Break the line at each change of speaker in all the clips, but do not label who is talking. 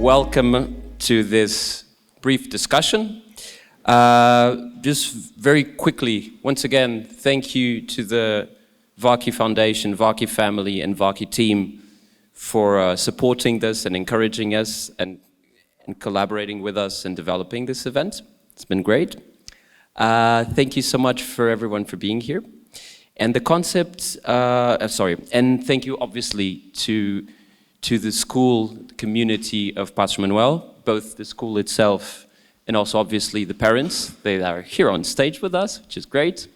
welcome to this brief discussion. Just very quickly, once again, thank you to the Varkey Foundation, Varkey family, and Varkey team for supporting this and encouraging us and collaborating with us in developing this event. It's been great. Thank you so much for everyone for being here. And the concept, and thank you obviously to the school community of Passos Manuel, both the school itself and also obviously the parents. They are here on stage with us, which is great.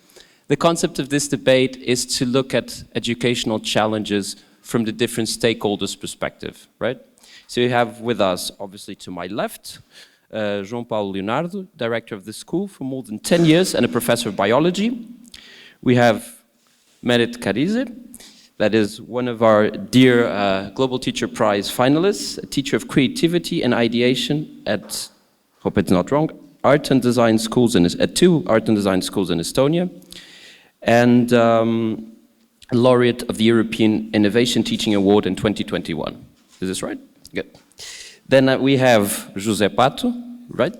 The concept of this debate is to look at educational challenges from the different stakeholders' perspective, right? So you have with us, obviously to my left, João Paulo Leonardo, director of the school for more than 10 years and a professor of biology. We have Merit Karize, that is one of our dear Global Teacher Prize finalists, a teacher of creativity and ideation at, hope it's not wrong, art and design schools at 2 art and design schools in Estonia, and laureate of the European Innovation Teaching Award in 2021. Is this right? Good. Then we have José Pato, right?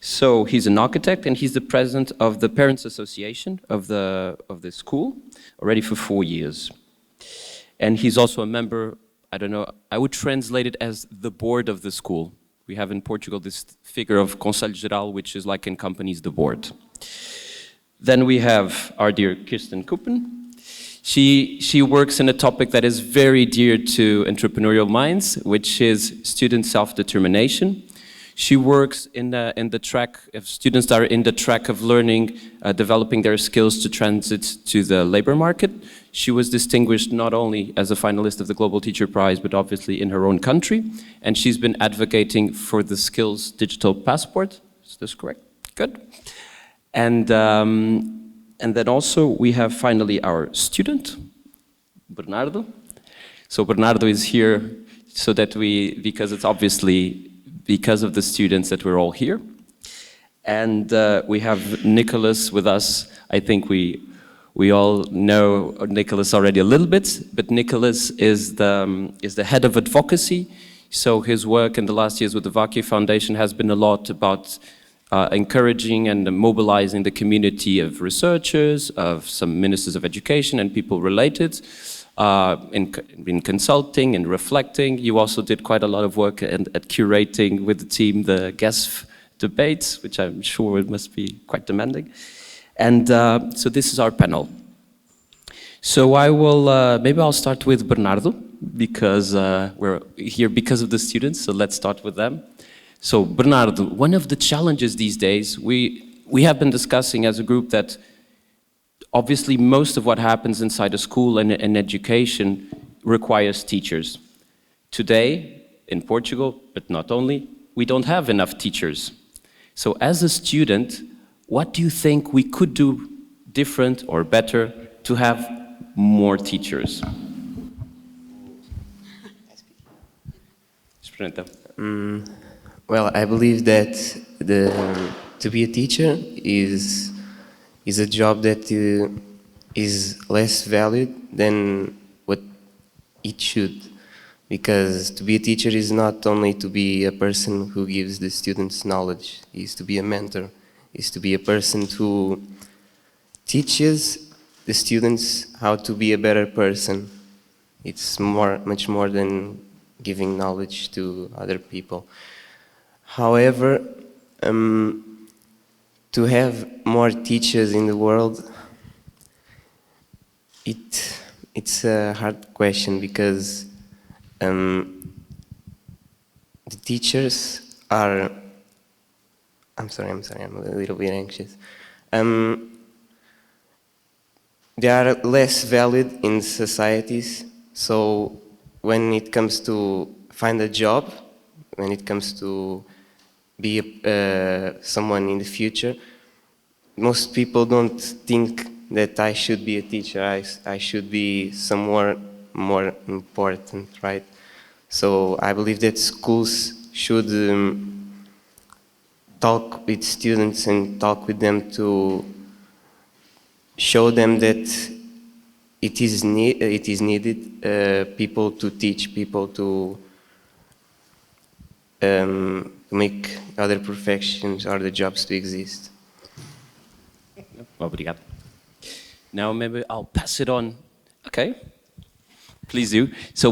So he's an architect and he's the president of the Parents Association of the school already for 4 years. And he's also a member, I don't know, I would translate it as the board of the school. We have in Portugal this figure of Conselho Geral, which is like in companies, the board. Then we have our dear Kirsten Kuppen. She works in a topic that is very dear to entrepreneurial minds, which is student self-determination. She works in the track of students that are in the track of learning, developing their skills to transit to the labor market. She was distinguished not only as a finalist of the Global Teacher Prize, but obviously in her own country. And she's been advocating for the Skills Digital Passport. Is this correct? Good. And then also we have finally our student, Bernardo. So Bernardo is here so that because it's obviously because of the students that we're all here. And we have Nicholas with us. I think we all know Nicholas already a little bit, but Nicholas is the head of advocacy. So his work in the last years with the Varkey Foundation has been a lot about encouraging and mobilizing the community of researchers, of some ministers of education and people related, in consulting and reflecting. You also did quite a lot of work at curating with the team the guest debates, which I'm sure it must be quite demanding. And so this is our panel. So I will, maybe I'll start with Bernardo, because we're here because of the students, so let's start with them. So Bernardo, one of the challenges these days, we have been discussing as a group that obviously most of what happens inside a school and education requires teachers. Today, in Portugal, but not only, we don't have enough teachers. So as a student, what do you think we could do different or better to have more teachers?
Well, I believe that to be a teacher is a job that is less valued than what it should. Because to be a teacher is not only to be a person who gives the students knowledge, is to be a mentor, is to be a person who teaches the students how to be a better person. It's much more than giving knowledge to other people. However, to have more teachers in the world, it's a hard question because the teachers are, I'm sorry, I'm a little bit anxious. They are less valued in societies, so when it comes to find a job, when it comes to be someone in the future, most people don't think that I should be a teacher, I should be somewhere more important, right? So I believe that schools should talk with students and talk with them to show them that it is needed people to teach, people to to make other professions or the jobs to exist.
Obrigado. Now maybe I'll pass it on. Okay, please do. So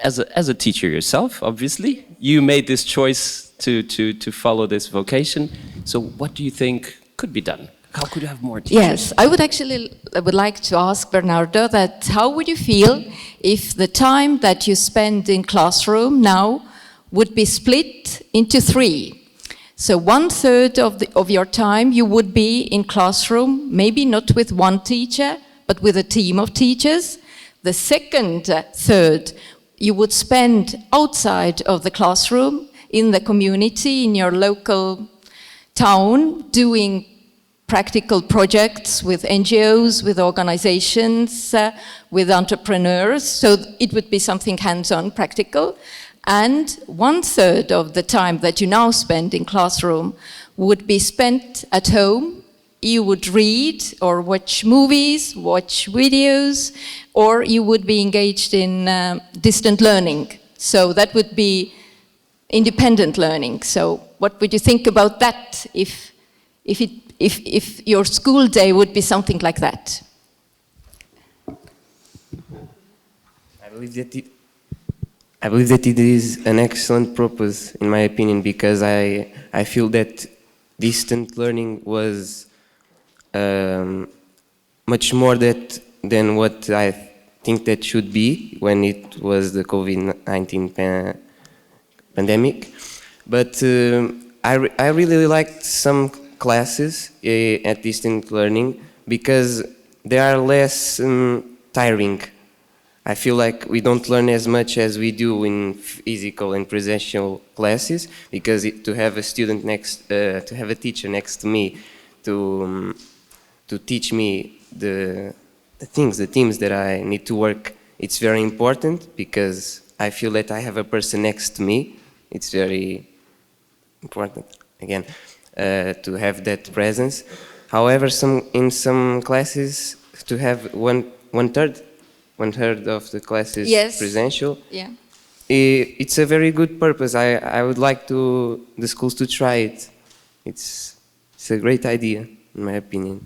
as a teacher yourself, obviously, you made this choice to follow this vocation. So what do you think could be done? How could you have more teachers?
Yes, I would like to ask Bernardo that how would you feel if the time that you spend in classroom now would be split into 3? So 1/3 of your time you would be in classroom, maybe not with one teacher, but with a team of teachers. The second third you would spend outside of the classroom, in the community, in your local town, doing practical projects with NGOs, with organizations, with entrepreneurs. So it would be something hands-on, practical. And 1/3 of the time that you now spend in classroom would be spent at home. You would read or watch movies, watch videos, or you would be engaged in distant learning. So that would be independent learning. So what would you think about that if your school day would be something like that?
I believe that it is an excellent purpose, in my opinion, because I feel that distant learning was much more than what I think that should be when it was the COVID-19 pandemic. But I really liked some classes at distant learning because they are less tiring. I feel like we don't learn as much as we do in physical and presential classes, because to have a student to have a teacher next to me to teach me the themes that I need to work, it's very important, because I feel that I have a person next to me. It's very important, again, to have that presence. However, in some classes, to have one third of the classes presential.
Yeah.
It's a very good purpose. I would like the schools to try it. It's a great idea, in my opinion.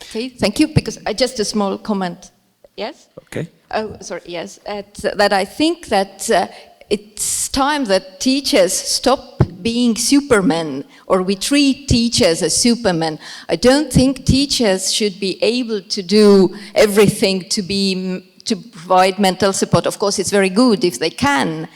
Okay, thank you. Because just a small comment. Yes?
Okay.
Oh, sorry, yes. That I think that it's time that teachers stop being supermen, or we treat teachers as supermen. I don't think teachers should be able to do everything to provide mental support. Of course, it's very good if they can,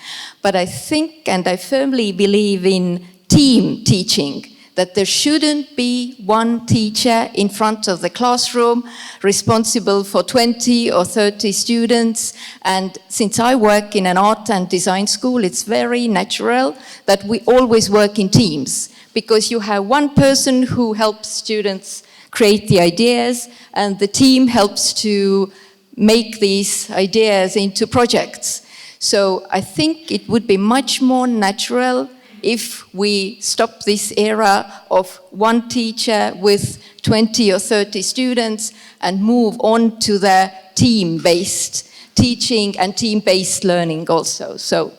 but I think, and I firmly believe in team teaching, that there shouldn't be one teacher in front of the classroom responsible for 20 or 30 students. And since I work in an art and design school, it's very natural that we always work in teams, because you have one person who helps students create the ideas, and the team helps to make these ideas into projects. So I think it would be much more natural if we stop this era of one teacher with 20 or 30 students and move on to the team-based teaching and team-based learning also. So,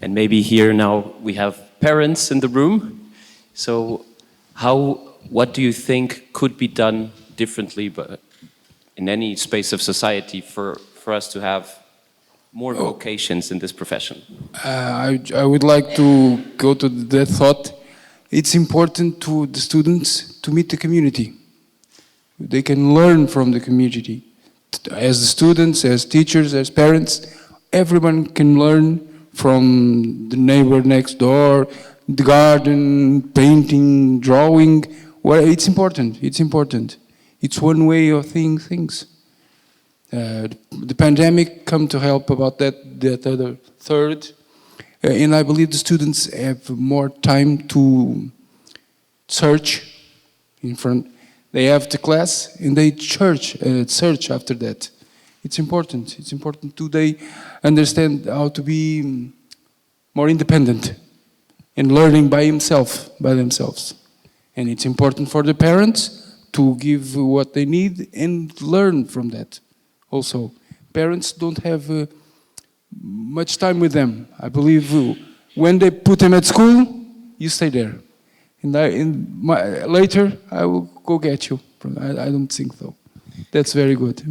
and maybe here now we have parents in the room. So what do you think could be done differently in any space of society for us to have more vocations in this profession?
I would like to go to that thought. It's important to the students to meet the community. They can learn from the community. As students, as teachers, as parents, everyone can learn from the neighbor next door, the garden, painting, drawing. Well, it's important. It's important. It's one way of seeing things. The pandemic come to help about that other third, and I believe the students have more time to search in front. They have the class and they search after that. It's important. It's important they understand how to be more independent and learning by themselves. And it's important for the parents to give what they need and learn from that. Also, parents don't have much time with them. I believe when they put them at school, you stay there. And later, I will go get you. I don't think so. That's very good.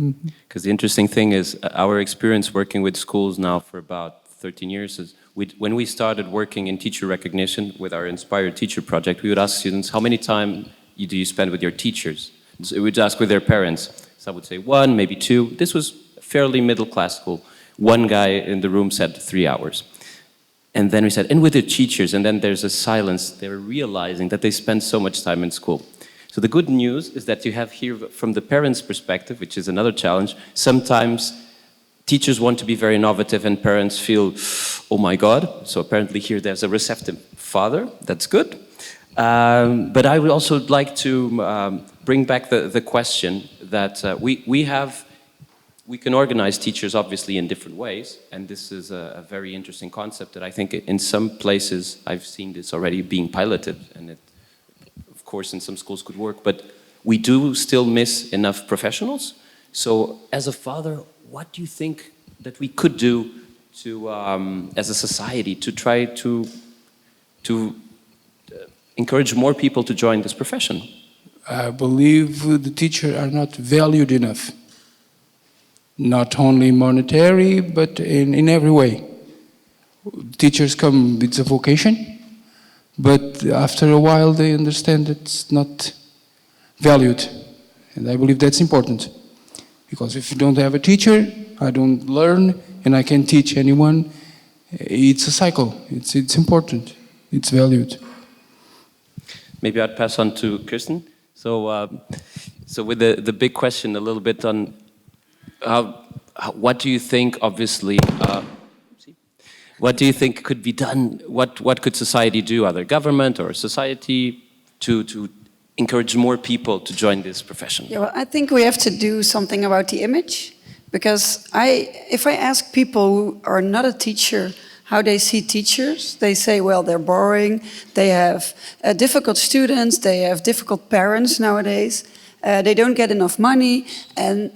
Because the interesting thing is, our experience working with schools now for about 13 years is, when we started working in teacher recognition with our Inspired Teacher project, we would ask students, how many time do you spend with your teachers? So we would ask with their parents. Some would say 1, maybe 2. This was a fairly middle-class school. One guy in the room said 3 hours. And then we said, and with the teachers, and then there's a silence. They were realizing that they spend so much time in school. So the good news is that you have here, from the parents' perspective, which is another challenge, sometimes teachers want to be very innovative and parents feel, oh my God. So apparently here there's a receptive father. That's good. But I would also like to bring back the question that we can organize teachers obviously in different ways, and this is a very interesting concept that I think in some places I've seen this already being piloted, and it, of course, in some schools could work, but we do still miss enough professionals. So as a father, what do you think that we could do to, as a society, to try to encourage more people to join this profession?
I believe the teachers are not valued enough. Not only monetary, but in every way. Teachers come with a vocation, but after a while they understand it's not valued. And I believe that's important. Because if you don't have a teacher, I don't learn, and I can't teach anyone. It's a cycle. It's important. It's valued.
Maybe I'd pass on to Kirsten. So with the big question a little bit on what do you think, obviously, what do you think could be done? What could society do, either government or society, to encourage more people to join this profession?
Yeah, well, I think we have to do something about the image, because if I ask people who are not a teacher how they see teachers, they say, well, they're boring, they have difficult students, they have difficult parents nowadays, they don't get enough money, and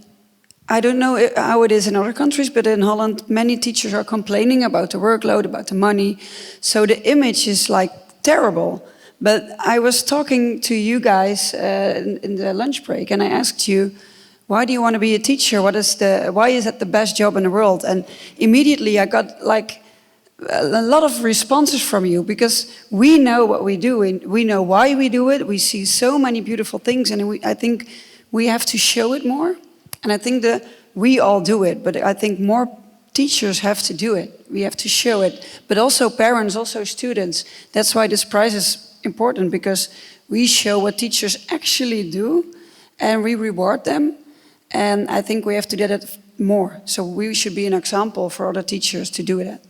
I don't know how it is in other countries, but in Holland, many teachers are complaining about the workload, about the money. So the image is like terrible. But I was talking to you guys in the lunch break, and I asked you, why do you want to be a teacher? Why is that the best job in the world? And immediately I got like a lot of responses from you, because we know what we do, and we know why we do it. We see so many beautiful things, and I think we have to show it more. And I think that we all do it, but I think more teachers have to do it. We have to show it, but also parents, also students. That's why this prize is important, because we show what teachers actually do, and we reward them. And I think we have to do that more. So we should be an example for other teachers to do that.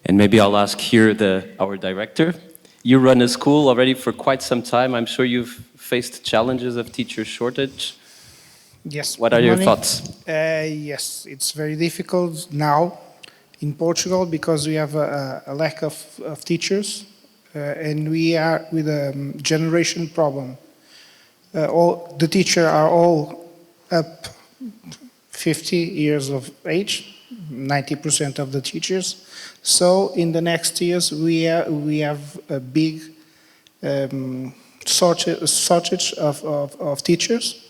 And maybe I'll ask here our director. You run a school already for quite some time. I'm sure you've faced challenges of teacher shortage.
Yes.
What are your thoughts?
Yes, it's very difficult now in Portugal because we have a lack of teachers, and we are with a generation problem. All the teachers are all up 50 years of age, 90% of the teachers. So in the next years we have a big shortage of teachers.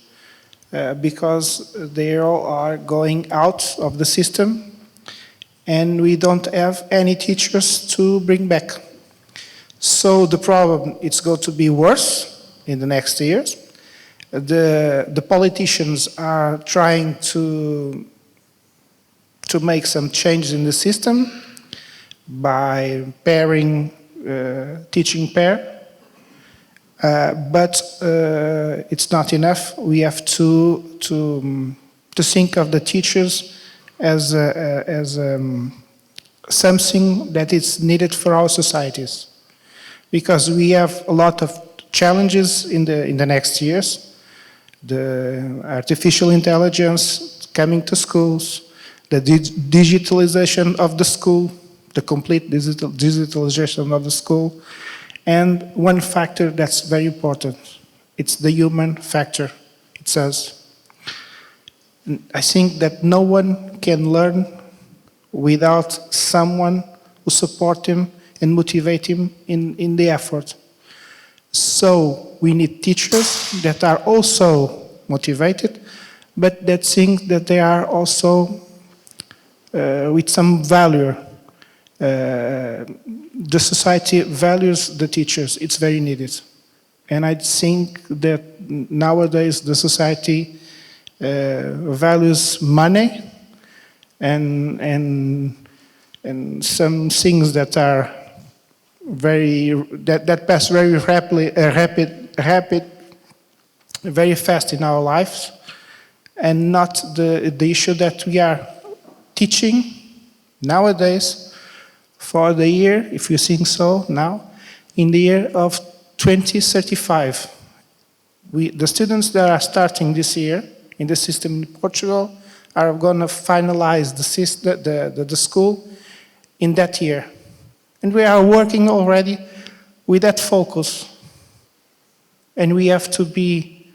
Because they all are going out of the system, and we don't have any teachers to bring back. So the problem is going to be worse in the next years. The politicians are trying to make some changes in the system by pairing, teaching pair. But it's not enough. We have to think of the teachers as something that is needed for our societies, because we have a lot of challenges in the next years. The artificial intelligence coming to schools, the digitalization of the school, the complete digitalization of the school. And one factor that's very important, it's the human factor. It's us. I think that no one can learn without someone who support him and motivate him in the effort. So we need teachers that are also motivated, but that think that they are also with some value. The society values the teachers, it's very needed. And I think that nowadays the society values money and some things that are that pass very very fast in our lives, and not the issue that we are teaching nowadays for the year, if you think so now, in the year of 2035. The students that are starting this year in the system in Portugal are going to finalize the school in that year. And we are working already with that focus. And we have to be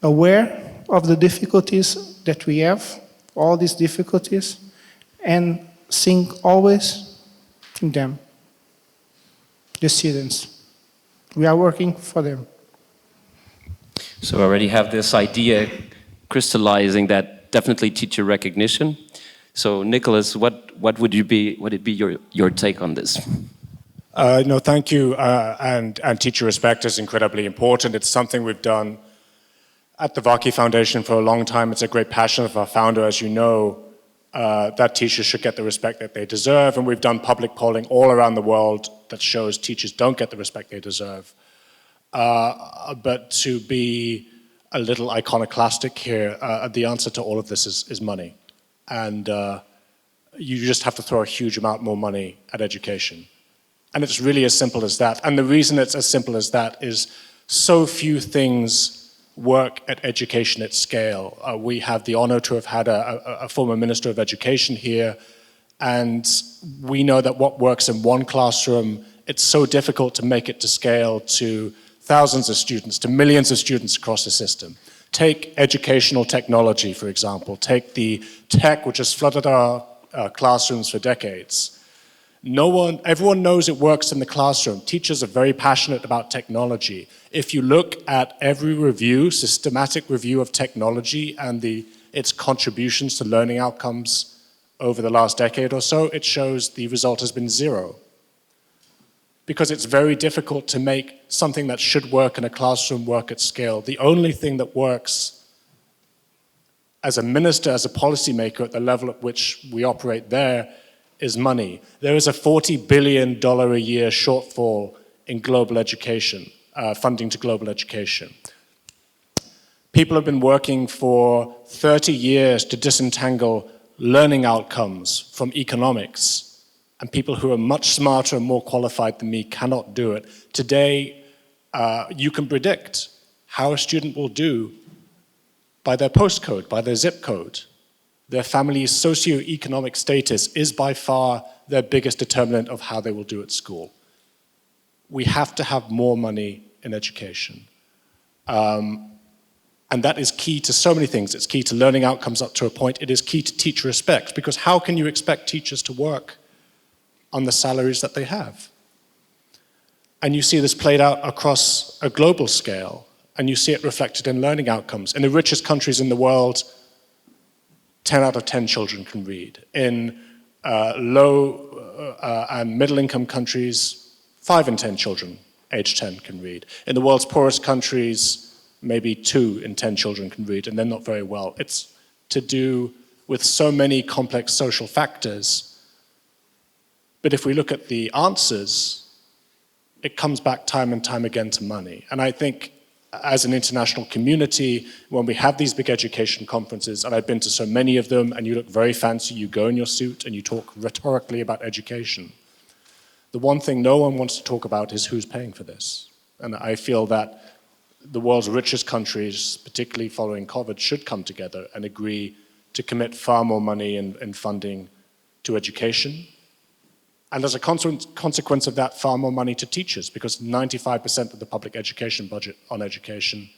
aware of the difficulties that we have, all these difficulties, and think always in them, the students. We are working for them.
So I already have this idea crystallizing that definitely teacher recognition. So Nicholas, what would it be your take on this?
No, thank you. And teacher respect is incredibly important. It's something we've done at the Varkey Foundation for a long time. It's a great passion of our founder, as you know, that teachers should get the respect that they deserve. And we've done public polling all around the world that shows teachers don't get the respect they deserve. But to be a little iconoclastic here, the answer to all of this is money. And you just have to throw a huge amount more money at education. And it's really as simple as that. And the reason it's as simple as that is so few things work at education at scale. We have the honor to have had a former Minister of Education here, and we know that what works in one classroom, it's so difficult to make it to scale to thousands of students, to millions of students across the system. Take educational technology, for example. Take the tech which has flooded our classrooms for decades. Everyone knows it works in the classroom. Teachers are very passionate about technology. If you look at every review, systematic review of technology and its contributions to learning outcomes over the last decade or so, it shows the result has been zero. Because it's very difficult to make something that should work in a classroom work at scale. The only thing that works as a minister, as a policymaker at the level at which we operate there is money. There is a $40 billion a year shortfall in global education, funding to global education. People have been working for 30 years to disentangle learning outcomes from economics, and people who are much smarter and more qualified than me cannot do it. Today, you can predict how a student will do by their postcode, by their zip code. Their family's socioeconomic status is by far their biggest determinant of how they will do at school. We have to have more money in education. And that is key to so many things. It's key to learning outcomes up to a point. It is key to teacher respect, because how can you expect teachers to work on the salaries that they have? And you see this played out across a global scale, and you see it reflected in learning outcomes. In the richest countries in the world, 10 out of 10 children can read. In low and middle-income countries, 5 in 10 children, age 10, can read. In the world's poorest countries, maybe 2 in 10 children can read, and they're not very well. It's to do with so many complex social factors. But if we look at the answers, it comes back time and time again to money. And I think as an international community, when we have these big education conferences, and I've been to so many of them, and you look very fancy, you go in your suit and you talk rhetorically about education, the one thing no one wants to talk about is who's paying for this. And I feel that the world's richest countries, particularly following COVID, should come together and agree to commit far more money and funding to education. And as a consequence of that, far more money to teachers, because 95% of the public education budget on education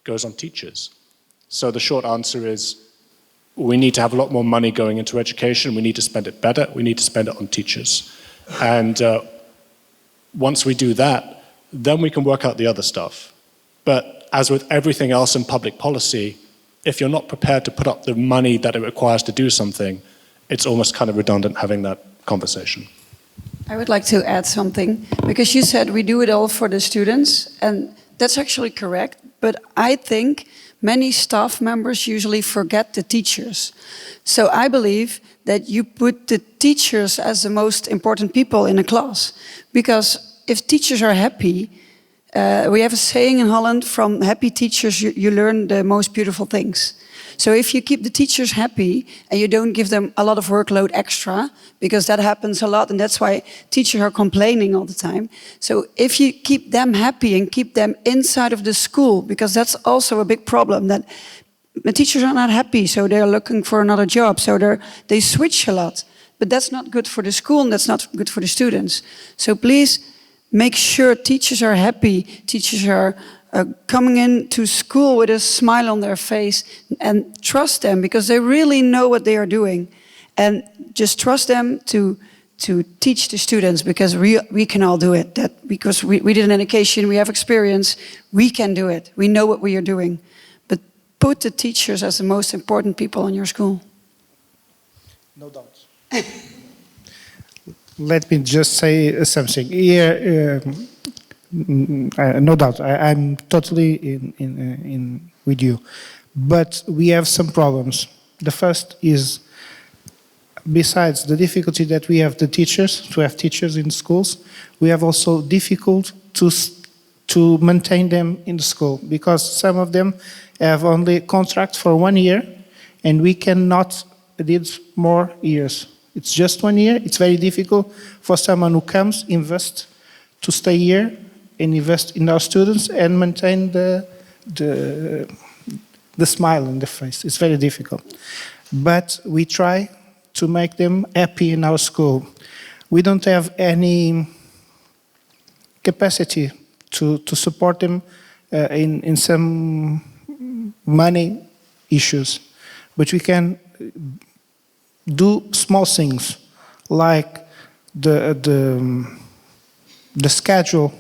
goes on teachers. So the short answer is, we need to have a lot more money going into education. We need to spend it better. We need to spend it on teachers. And once we do that, then we can work out the other stuff. But as with everything else in public policy, if you're not prepared to put up the money that it requires to do something, it's almost kind of redundant having that conversation.
I would like to add something, because you said we do it all for the students, and that's actually correct, but I think many staff members usually forget the teachers. So I believe that you put the teachers as the most important people in a class, because if teachers are happy, we have a saying in Holland, from happy teachers you learn the most beautiful things. So if you keep the teachers happy and you don't give them a lot of workload extra, because that happens a lot and that's why teachers are complaining all the time. So if you keep them happy and keep them inside of the school, because that's also a big problem, that the teachers are not happy, so they're looking for another job, so they switch a lot. But that's not good for the school and that's not good for the students. So please make sure teachers are happy, teachers are coming into school with a smile on their face, and trust them because they really know what they are doing. And just trust them to teach the students, because we can all do it. Because we did an education, we have experience, we can do it. We know what we are doing. But put the teachers as the most important people in your school.
No doubt. Let me just say something. Here, no doubt, I'm totally in with you. But we have some problems. The first is, besides the difficulty that we have to have teachers in schools, we have also difficult to maintain them in the school, because some of them have only contract for 1 year, and we cannot did more years. It's just 1 year. It's very difficult for someone who comes, invest, to stay here and invest in our students and maintain the smile on the face. It's very difficult. But we try to make them happy in our school. We don't have any capacity to support them in some money issues, but we can do small things like the schedule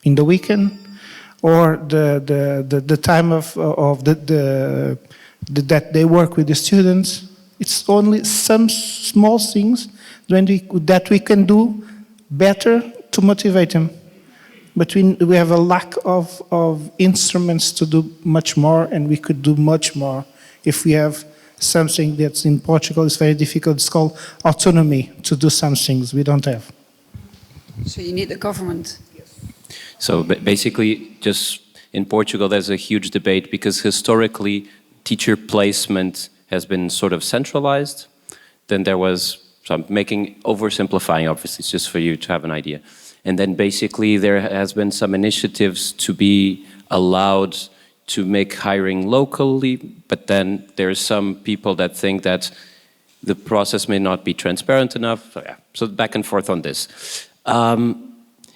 in the weekend, or the time that they work with the students. It's only some small things that we can do better to motivate them. But we have a lack of instruments to do much more, and we could do much more if we have something that's in Portugal. It's very difficult. It's called autonomy, to do some things we don't have.
So you need the government.
So basically, just in Portugal, there's a huge debate because historically, teacher placement has been sort of centralized. Then there was, so I'm oversimplifying, obviously, it's just for you to have an idea. And then basically there has been some initiatives to be allowed to make hiring locally, but then there's some people that think that the process may not be transparent enough. So back and forth on this.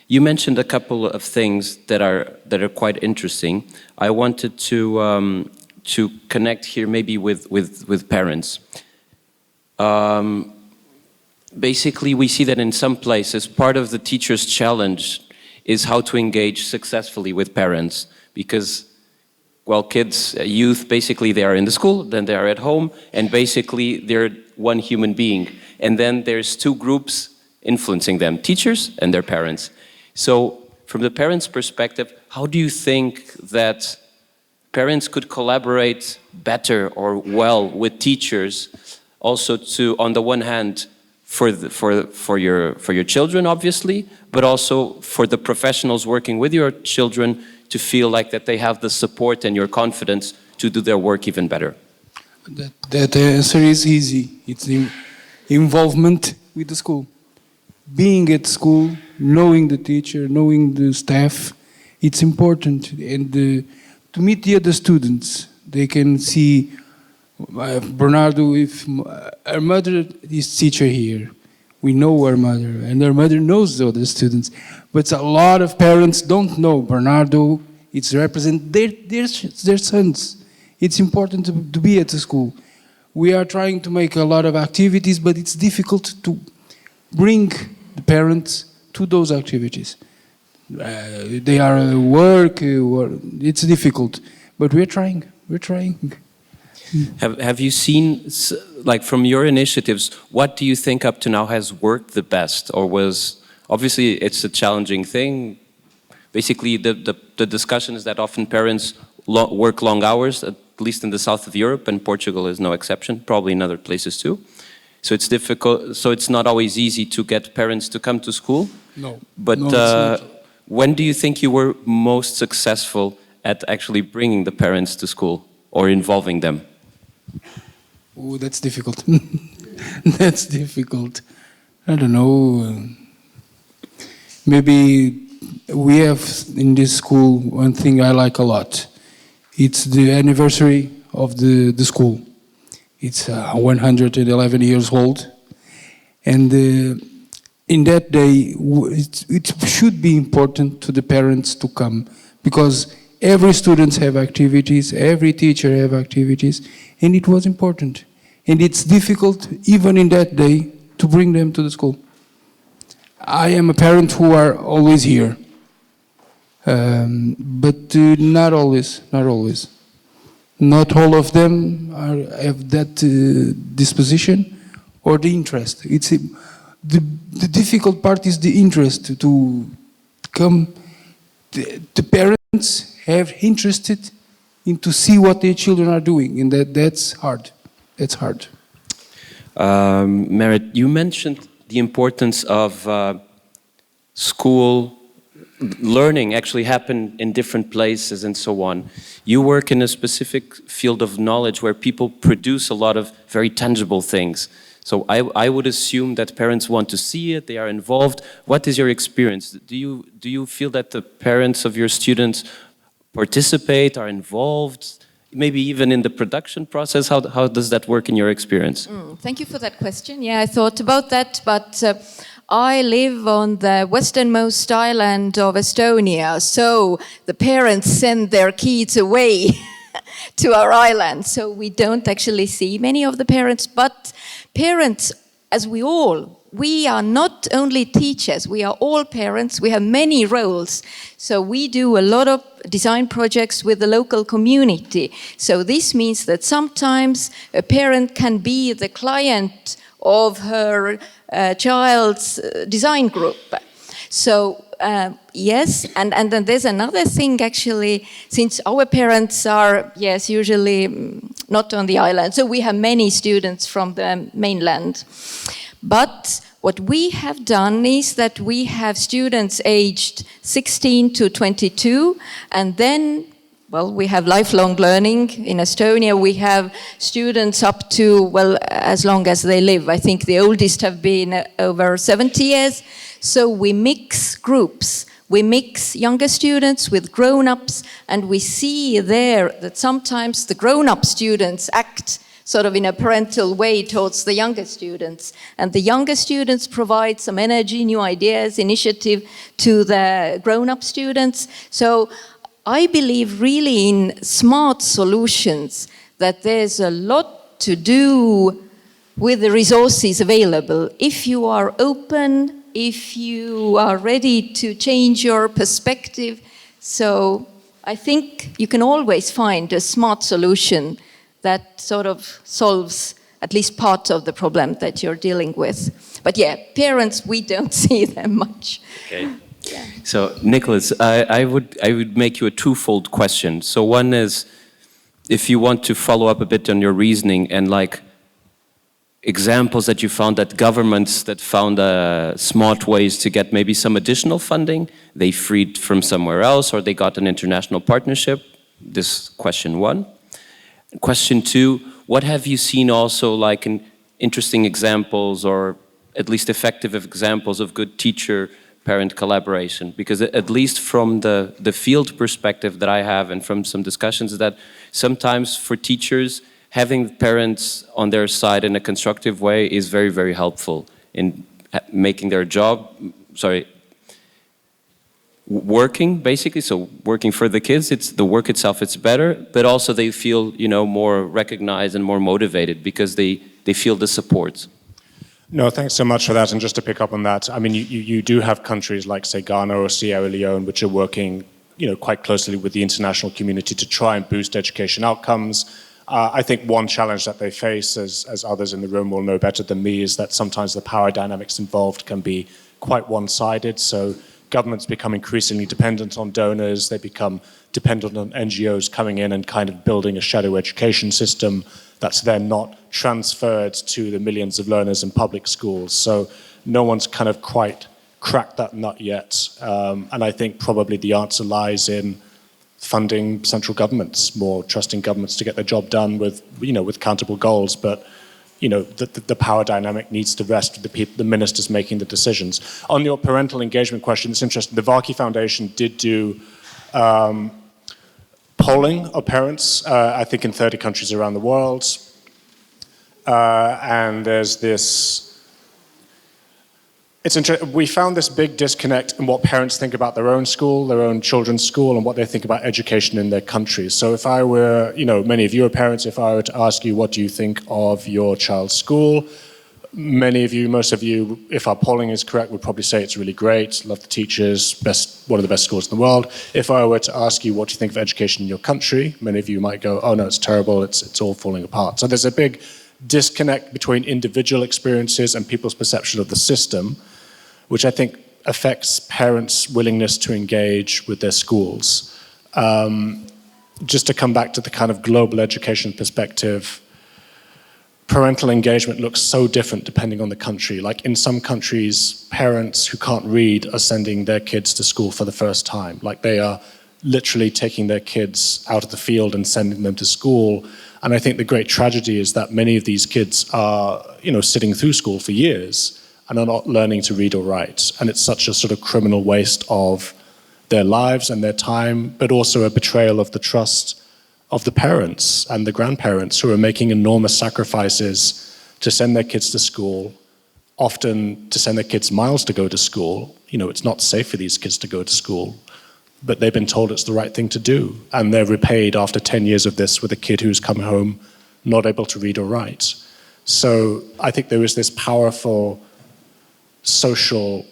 You mentioned a couple of things that are quite interesting. I wanted to connect here maybe with parents. Basically, we see that in some places, part of the teacher's challenge is how to engage successfully with parents, because, well, kids, youth, basically they are in the school, then they are at home, and basically they're one human being. And then there's two groups influencing them, teachers and their parents. So from the parents' perspective, how do you think that parents could collaborate better or well with teachers, also to, on the one hand, for your children, obviously, but also for the professionals working with your children to feel like that they have the support and your confidence to do their work even better?
That answer is easy. It's the involvement with the school. Being at school, knowing the teacher, knowing the staff, it's important. And to meet the other students, they can see Bernardo, if our mother is teacher here, we know our mother, and our mother knows the other students. But a lot of parents don't know Bernardo. It's represent their sons. It's important to be at the school. We are trying to make a lot of activities, but it's difficult to bring the parents to those activities. They are work, it's difficult, but we're trying.
Have you seen, like from your initiatives, what do you think up to now has worked the best, or was, obviously it's a challenging thing. Basically the discussion is that often parents work long hours, at least in the south of Europe, and Portugal is no exception, probably in other places too. So it's difficult, so it's not always easy to get parents to come to school.
No.
But
No,
when do you think you were most successful at actually bringing the parents to school or involving them?
Oh, that's difficult. That's difficult. I don't know. Maybe we have in this school one thing I like a lot. It's the anniversary of the school. It's 111 years old. And in that day, it should be important to the parents to come, because every student have activities, every teacher have activities, and it was important. And it's difficult, even in that day, to bring them to the school. I am a parent who are always here, but not always. Not all of them have that disposition or the interest. The difficult part is the interest to come. The parents have interested in to see what their children are doing, and that's hard. That's hard.
Merit, you mentioned the importance of school learning actually happen in different places and so on. You work in a specific field of knowledge where people produce a lot of very tangible things. So I would assume that parents want to see it, they are involved. What is your experience? Do you feel that the parents of your students participate, are involved, maybe even in the production process? How does that work in your experience?
Thank you for that question. Yeah, I thought about that, but I live on the westernmost island of Estonia, so the parents send their kids away to our island, so we don't actually see many of the parents, but parents, as we are not only teachers, we are all parents, we have many roles. So we do a lot of design projects with the local community. So this means that sometimes a parent can be the client of her child's design group. So yes, and then there's another thing actually, since our parents are, yes, usually not on the island, so we have many students from the mainland. But what we have done is that we have students aged 16 to 22, and then, well, we have lifelong learning. In Estonia, we have students up to, well, as long as they live. I think the oldest have been over 70 years. So we mix groups. We mix younger students with grown-ups, and we see there that sometimes the grown-up students act sort of in a parental way towards the younger students. And the younger students provide some energy, new ideas, initiative to the grown-up students. So I believe really in smart solutions, that there's a lot to do with the resources available. If you are open, if you are ready to change your perspective, so I think you can always find a smart solution that sort of solves at least part of the problem that you're dealing with. But yeah, parents, we don't see them much.
Okay. Yeah. So, Nicholas, I would make you a twofold question. So one is, if you want to follow up a bit on your reasoning and like examples that you found that governments that found smart ways to get maybe some additional funding, they freed from somewhere else, or they got an international partnership. This question one. Question two, what have you seen also like in interesting examples, or at least effective examples of good teacher-parent collaboration? Because at least from the field perspective that I have and from some discussions, that sometimes for teachers, having parents on their side in a constructive way is very, very helpful in making their job, working basically, so working for the kids, it's the work itself, it's better, but also they feel, you know, more recognized and more motivated because they feel the support.
No, thanks so much for that. And just to pick up on that, I mean, you do have countries like, say, Ghana or Sierra Leone, which are working, quite closely with the international community to try and boost education outcomes. I think one challenge that they face, as others in the room will know better than me, is that sometimes the power dynamics involved can be quite one-sided. So governments become increasingly dependent on donors. They become dependent on NGOs coming in and kind of building a shadow education system that's then not transferred to the millions of learners in public schools. So no one's kind of quite cracked that nut yet. And I think probably the answer lies in funding central governments, more trusting governments to get their job done with, with countable goals. But, the power dynamic needs to rest with the ministers making the decisions. On your parental engagement question, it's interesting. The Varkey Foundation did do polling of parents, I think in 30 countries around the world. And there's this, it's interesting, we found this big disconnect in what parents think about their own school, their own children's school, and what they think about education in their countries. So if I were, many of you are parents, if I were to ask you, what do you think of your child's school? Many of you, most of you, if our polling is correct, would probably say it's really great, love the teachers, one of the best schools in the world. If I were to ask you what do you think of education in your country, many of you might go, oh no, it's terrible, it's all falling apart. So there's a big disconnect between individual experiences and people's perception of the system, which I think affects parents' willingness to engage with their schools. Just to come back to the kind of global education perspective, parental engagement looks so different depending on the country. Like in some countries, parents who can't read are sending their kids to school for the first time. Like they are literally taking their kids out of the field and sending them to school. And I think the great tragedy is that many of these kids are, sitting through school for years and are not learning to read or write. And it's such a sort of criminal waste of their lives and their time, but also a betrayal of the trust of the parents and the grandparents who are making enormous sacrifices to send their kids to school, often to send their kids miles to go to school. It's not safe for these kids to go to school, but they've been told it's the right thing to do. And they're repaid after 10 years of this with a kid who's come home not able to read or write. So I think there is this powerful social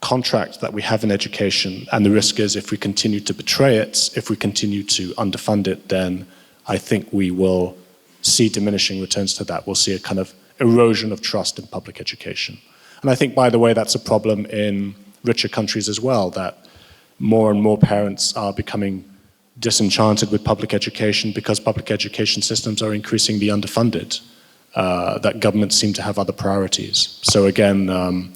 contract that we have in education, and the risk is if we continue to betray it, if we continue to underfund it, then I think we will see diminishing returns to that. We'll see a kind of erosion of trust in public education. And I think, by the way, that's a problem in richer countries as well, that more and more parents are becoming disenchanted with public education because public education systems are increasingly underfunded, that governments seem to have other priorities. So again,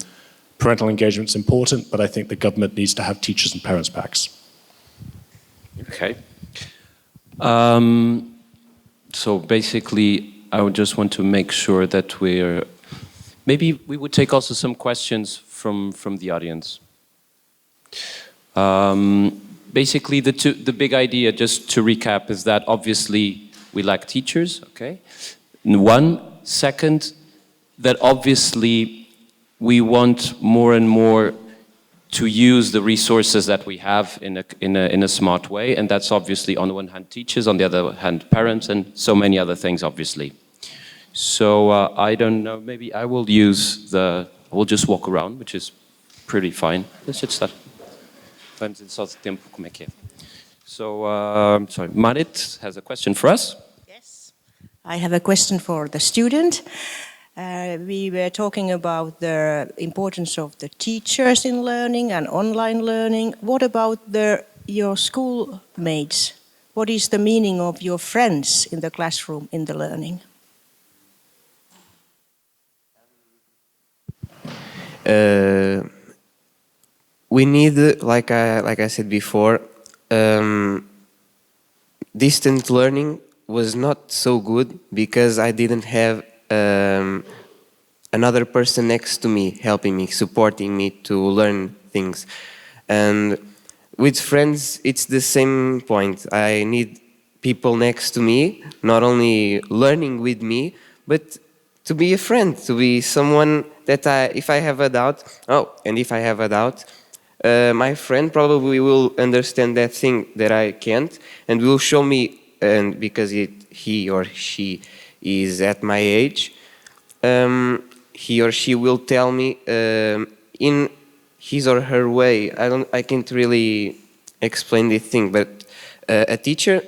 parental engagement is important, but I think the government needs to have teachers and parents' backs.
Okay. So basically, I would just want to make sure that maybe we would take also some questions from the audience. Basically, the big idea, just to recap, is that obviously we lack teachers, okay? One. Second, that obviously we want more and more to use the resources that we have in a smart way, and that's obviously on the one hand teachers, on the other hand parents, and so many other things obviously. So I don't know, maybe I will we'll just walk around, which is pretty fine. Let's just start. Vamos dizer só de tempo como é que é. So, sorry, Marit has a question for us.
Yes, I have a question for the student. We were talking about the importance of the teachers in learning and online learning. What about your schoolmates? What is the meaning of your friends in the classroom in the learning?
We need, like I said before, distant learning was not so good because I didn't have another person next to me, helping me, supporting me to learn things. And with friends, it's the same point. I need people next to me, not only learning with me, but to be a friend, to be someone that if I have a doubt, my friend probably will understand that thing that I can't and will show me, and because he or she is at my age, he or she will tell me in his or her way. I can't really explain the thing, but a teacher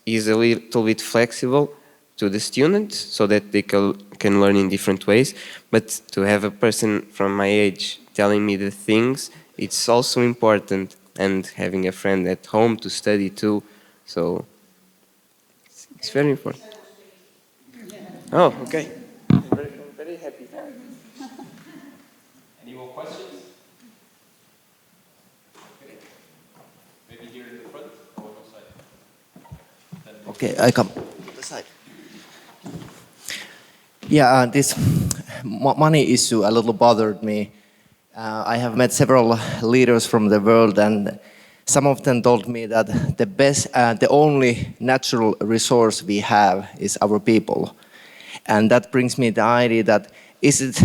is a little bit flexible to the student so that they can learn in different ways. But to have a person from my age telling me the things, it's also important, and having a friend at home to study too. So it's very important. Oh, okay. I'm very happy.
Any more questions? Maybe here in the front or on the side?
Okay, I come to the side. Yeah, this money issue a little bothered me. I have met several leaders from the world, and some of them told me that the only natural resource we have is our people. And that brings me the idea that, is it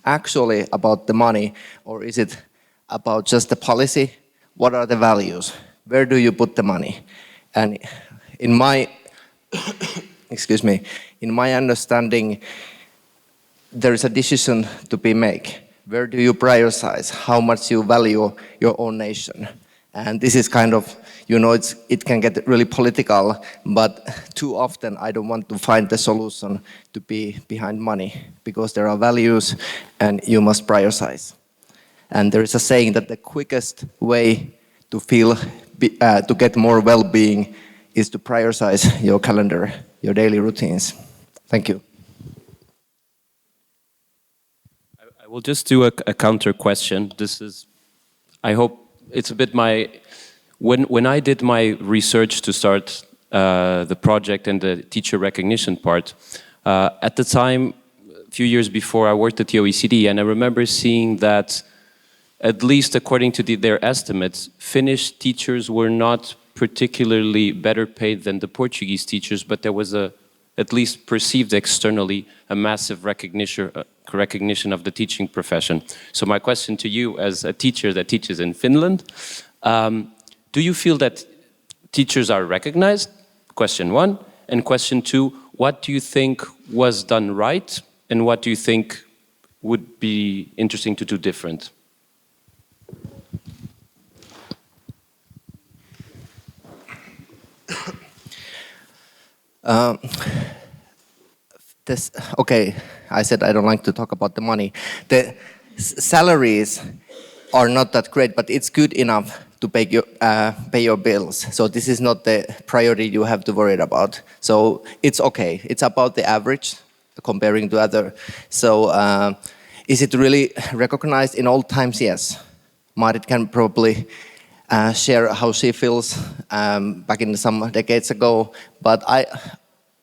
actually about the money, or is it about just the policy? What are the values? Where do you put the money? And in my, excuse me, in my understanding, there is a decision to be made. Where do you prioritize? How much you value your own nation? And this is kind of, it can get really political, but too often I don't want to find the solution to be behind money, because there are values and you must prioritize. And there is a saying that the quickest way to to get more well-being is to prioritize your calendar, your daily routines. Thank you.
I will just do a counter question. I hope it's a bit when I did my research to start the project and the teacher recognition part, at the time, a few years before, I worked at the OECD, and I remember seeing that, at least according to their estimates, Finnish teachers were not particularly better paid than the Portuguese teachers, but there was at least perceived externally, a massive recognition of the teaching profession. So my question to you, as a teacher that teaches in Finland, do you feel that teachers are recognized? Question one. And question two, what do you think was done right, and what do you think would be interesting to do different?
Okay, I said I don't like to talk about the money. The salaries are not that great, but it's good enough to pay your bills. So this is not the priority you have to worry about. So it's okay. It's about the average comparing to other. So is it really recognized in old times? Yes. Marit can probably share how she feels back in some decades ago, but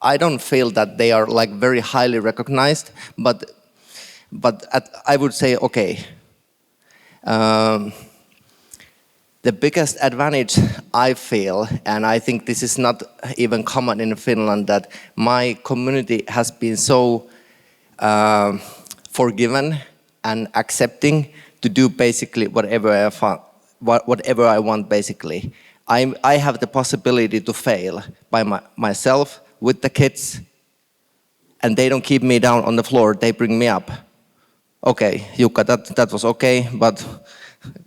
I don't feel that they are like very highly recognized, but I would say okay. The biggest advantage I feel, and I think this is not even common in Finland, that my community has been so forgiving and accepting to do basically whatever I want. Basically, I have the possibility to fail by myself with the kids, and they don't keep me down on the floor. They bring me up. Okay, Jukka, that was okay, but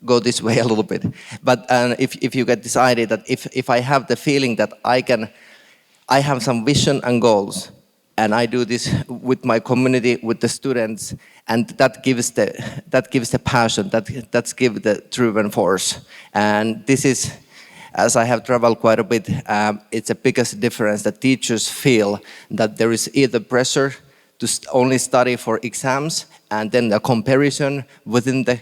go this way a little bit. But if you get this idea that if I have the feeling that I have some vision and goals, and I do this with my community, with the students, and that gives the passion, that gives the driven force. And this is, as I have traveled quite a bit, it's the biggest difference that teachers feel that there is either pressure to only study for exams, and then the comparison within the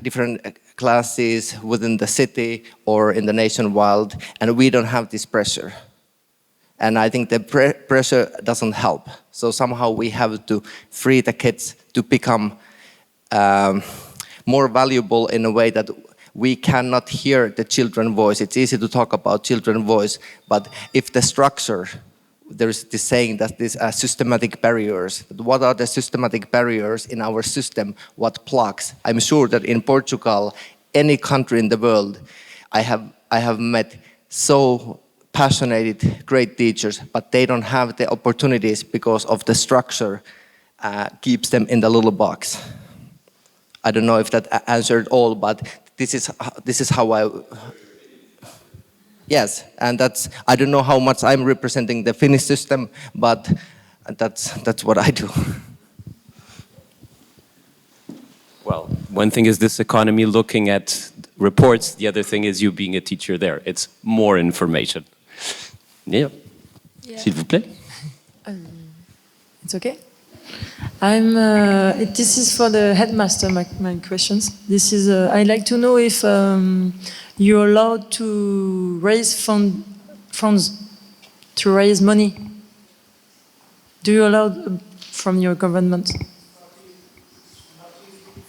different classes within the city or in the nationwide, and we don't have this pressure. And I think the pressure doesn't help. So somehow we have to free the kids to become more valuable in a way that we cannot hear the children's voice. It's easy to talk about children's voice, but if the structure, there's this saying that these are systematic barriers. What are the systematic barriers in our system? What blocks? I'm sure that in Portugal, any country in the world, I have met so passionate, great teachers, but they don't have the opportunities because of the structure keeps them in the little box. I don't know if that answered all, but this is how I. Yes, and I don't know how much I'm representing the Finnish system, but that's what I do.
Well, one thing is this economy looking at reports, the other thing is you being a teacher there. It's more information. Yeah. S'il vous plaît.
It's okay. This is for the headmaster. My questions. This is. I'd like to know if you're allowed to raise funds, to raise money. Do you allow from your government?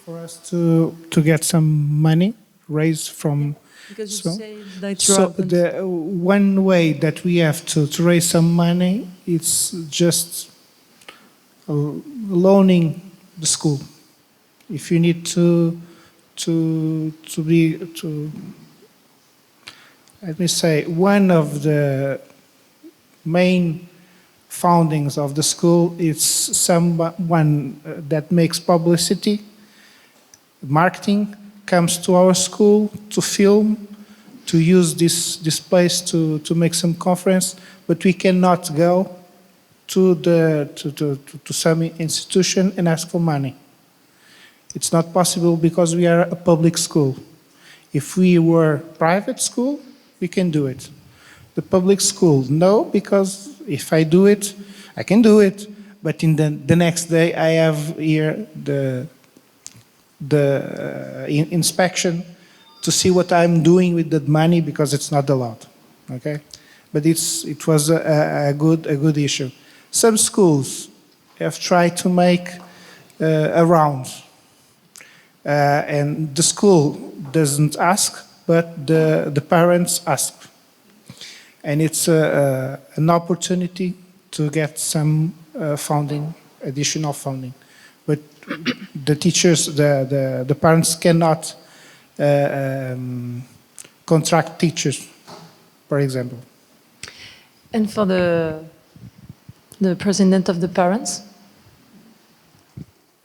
For us to get some money raised from.
Because you say that
so the one way that we have to raise some money, it's just loaning the school. If you need to let me say, one of the main foundings of the school is someone that makes publicity, marketing, comes to our school to film, to use this place to make some conference, but we cannot go to some institution and ask for money. It's not possible because we are a public school. If we were private school, we can do it. The public school, no, because if I do it, I can do it, but in the next day I have here the inspection to see what I'm doing with that money because it's not allowed. Okay, but it was a good issue. Some schools have tried to make a round, and the school doesn't ask, but the parents ask, and it's an opportunity to get some funding, additional funding, but the teachers, the parents cannot contract teachers, for example.
And for the president of the parents,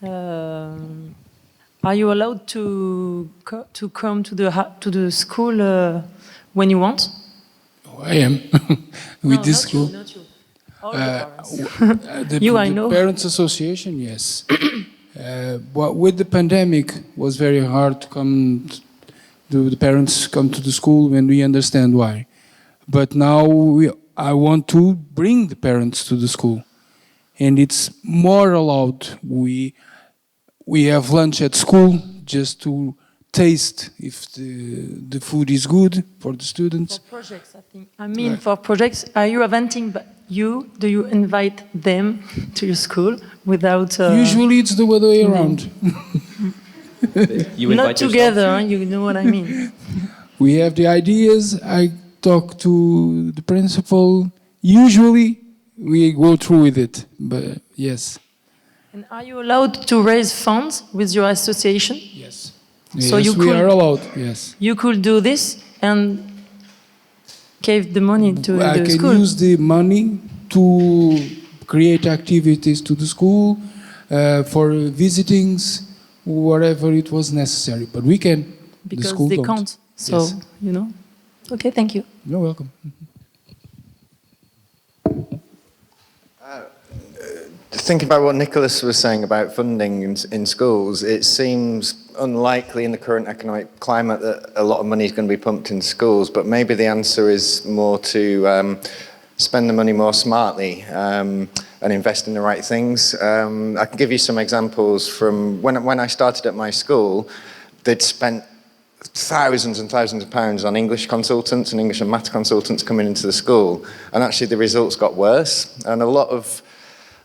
are you allowed to come to the school when you want?
Oh, I am with this school.
Not you. All the parents. I know.
The Parents Association, yes. But with the pandemic, it was very hard to come. The parents come to the school when we understand why. But now I want to bring the parents to the school, and it's more allowed. We have lunch at school just to taste if the food is good for the students.
For projects, I think. I mean, for projects, are you inviting do you invite them to your school without?
Usually, it's the other way around.
You invite
not together, you know what I mean.
We have the ideas. I talk to the principal. Usually, we go through with it. But yes.
And are you allowed to raise funds with your association?
Yes.
So
yes, we are allowed. Yes.
You could do this and give the money to the school.
I can use the money to create activities to the school, for visitings, whatever it was necessary. But we can.
Because
the school
they
don't.
can't. So,
yes.
you know. Okay, thank you.
You're welcome.
Thinking about what Nicholas was saying about funding in schools, it seems unlikely in the current economic climate that a lot of money is going to be pumped into schools, but maybe the answer is more to spend the money more smartly and invest in the right things. I can give you some examples from when I started at my school. They'd spent thousands and thousands of pounds on English consultants and English and math consultants coming into the school, and actually the results got worse, and a lot of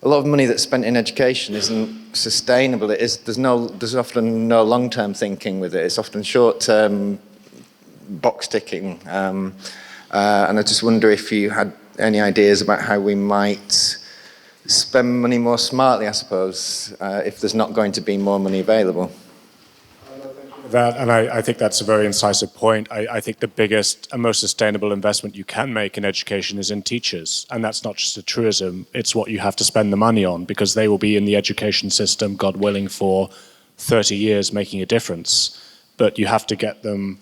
money that's spent in education isn't sustainable. There's often no long-term thinking with it. It's often short-term box ticking. And I just wonder if you had any ideas about how we might spend money more smartly, I suppose, if there's not going to be more money available.
that, and I think that's a very incisive point. I think the biggest and most sustainable investment you can make in education is in teachers. And that's not just a truism, it's what you have to spend the money on, because they will be in the education system, God willing, for 30 years making a difference. But you have to get them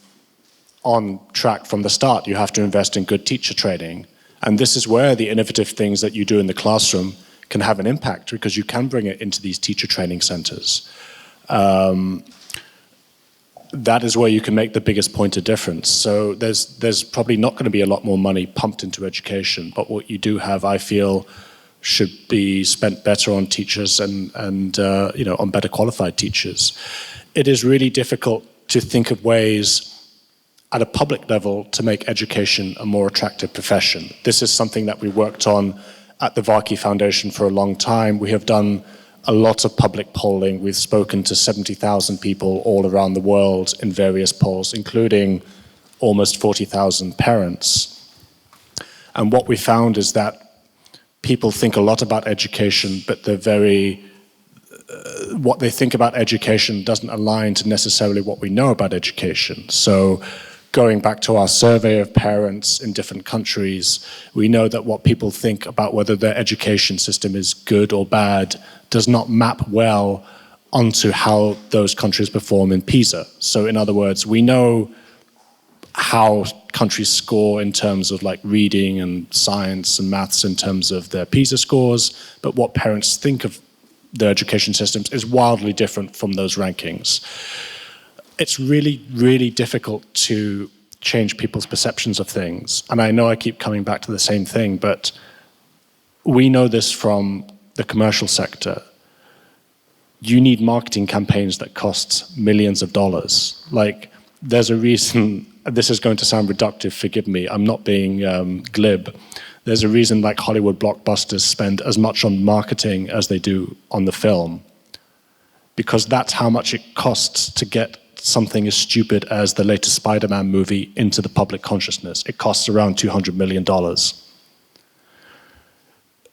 on track from the start. You have to invest in good teacher training. And this is where the innovative things that you do in the classroom can have an impact, because you can bring it into these teacher training centers. That is where you can make the biggest point of difference. So there's probably not going to be a lot more money pumped into education, but what you do have, I feel, should be spent better on teachers and on better qualified teachers. It is really difficult to think of ways at a public level to make education a more attractive profession. This is something that we worked on at the Varkey Foundation for a long time. We have done a lot of public polling. We've spoken to 70,000 people all around the world in various polls, including almost 40,000 parents. And what we found is that people think a lot about education, but what they think about education doesn't align to necessarily what we know about education. So going back to our survey of parents in different countries, we know that what people think about whether their education system is good or bad does not map well onto how those countries perform in PISA. So in other words, we know how countries score in terms of like reading and science and maths in terms of their PISA scores, but what parents think of their education systems is wildly different from those rankings. It's really, really difficult to change people's perceptions of things. And I know I keep coming back to the same thing, but we know this from the commercial sector. You need marketing campaigns that cost millions of dollars. Like, there's a reason, this is going to sound reductive, forgive me, I'm not being glib. There's a reason like Hollywood blockbusters spend as much on marketing as they do on the film, because that's how much it costs to get something as stupid as the latest Spider-Man movie into the public consciousness. It costs around $200 million.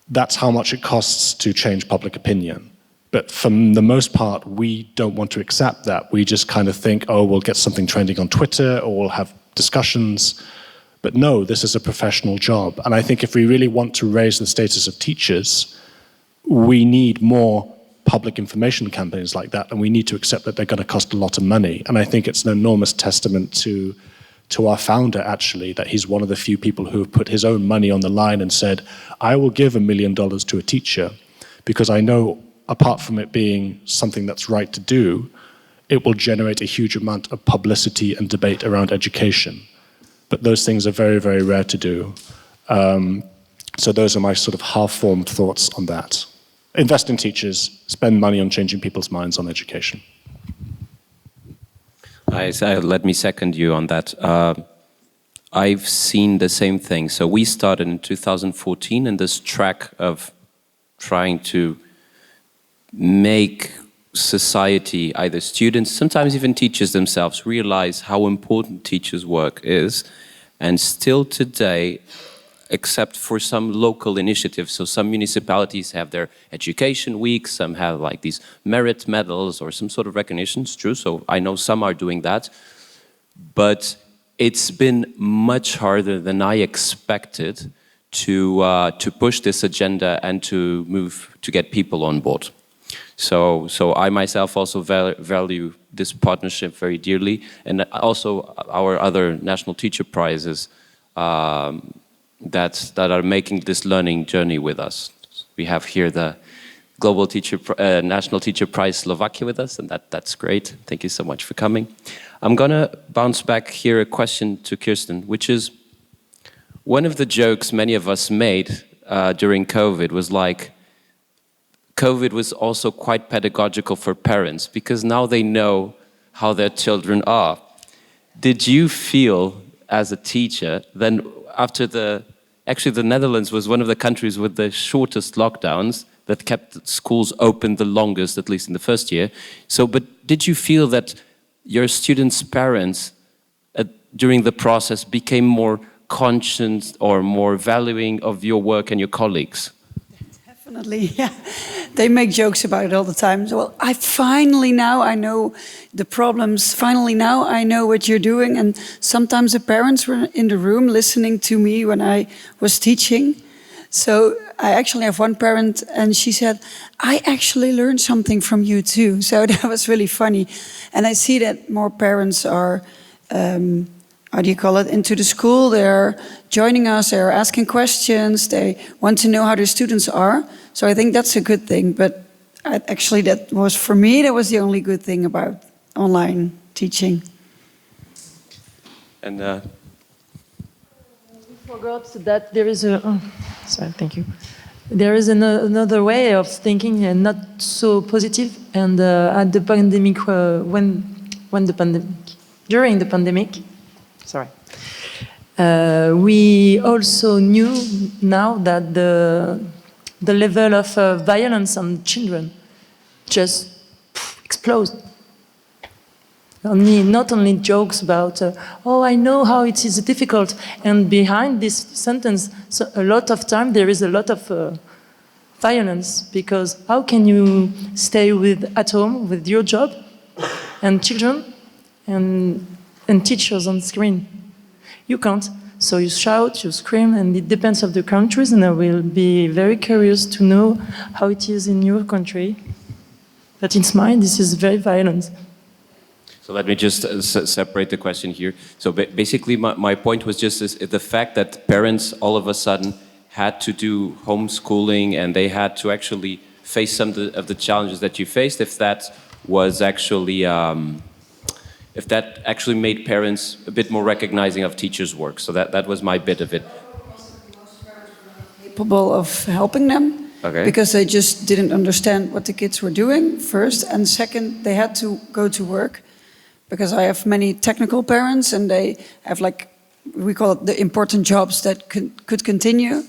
That's how much it costs to change public opinion. But for the most part, we don't want to accept that. We just kind of think, oh, we'll get something trending on Twitter, or we'll have discussions. But no, this is a professional job. And I think if we really want to raise the status of teachers, we need more public information campaigns like that, and we need to accept that they're going to cost a lot of money. And I think it's an enormous testament to our founder, actually, that he's one of the few people who have put his own money on the line and said, I will give $1 million to a teacher, because I know, apart from it being something that's right to do, it will generate a huge amount of publicity and debate around education. But those things are very, very rare to do. So those are my sort of half-formed thoughts on that. Invest in teachers, spend money on changing people's minds on education.
Let me second you on that. I've seen the same thing. So we started in 2014 in this track of trying to make society, either students, sometimes even teachers themselves, realize how important teachers' work is. And still today, except for some local initiatives. So some municipalities have their education week, some have like these merit medals or some sort of recognition, it's true. So I know some are doing that, but it's been much harder than I expected to push this agenda and to get people on board. So I myself also value this partnership very dearly, and also our other national teacher prizes that are making this learning journey with us. We have here the Global National Teacher Prize Slovakia with us, and that's great. Thank you so much for coming. I'm gonna bounce back here a question to Kirsten, which is, one of the jokes many of us made during COVID was like, COVID was also quite pedagogical for parents, because now they know how their children are. Did you feel, as a teacher, then after actually the Netherlands was one of the countries with the shortest lockdowns that kept schools open the longest, at least in the first year. So, but did you feel that your students' parents during the process became more conscious or more valuing of your work and your colleagues?
Definitely, yeah. They make jokes about it all the time. So, well, finally now I know the problems. Finally now I know what you're doing. And sometimes the parents were in the room listening to me when I was teaching. So I actually have one parent, and she said, I actually learned something from you too. So that was really funny. And I see that more parents are, how do you call it, into the school. They're joining us, they're asking questions, they want to know how their students are. So I think that's a good thing. But actually that was, for me, that was the only good thing about online teaching.
And
we forgot that there is a, sorry, thank you. There is another way of thinking and not so positive. And at the pandemic, during the pandemic, sorry, we also knew now that the level of violence on children just explodes. Not only jokes about, oh, I know how it is difficult, and behind this sentence, so a lot of time there is a lot of violence, because how can you stay at home with your job and children and teachers on screen? You can't. So you shout, you scream, and it depends on the countries, and I will be very curious to know how it is in your country. But in mine, this is very violent.
so let me just separate the question here. So basically my point was just the fact that parents all of a sudden had to do homeschooling, and they had to actually face some of the challenges that you faced, if that was actually, if that actually made parents a bit more recognizing of teachers' work. So that was my bit of it.
Capable of helping them.
Okay.
Because they just didn't understand what the kids were doing, first. And second, they had to go to work. Because I have many technical parents, and they have, like, we call it the important jobs that could continue.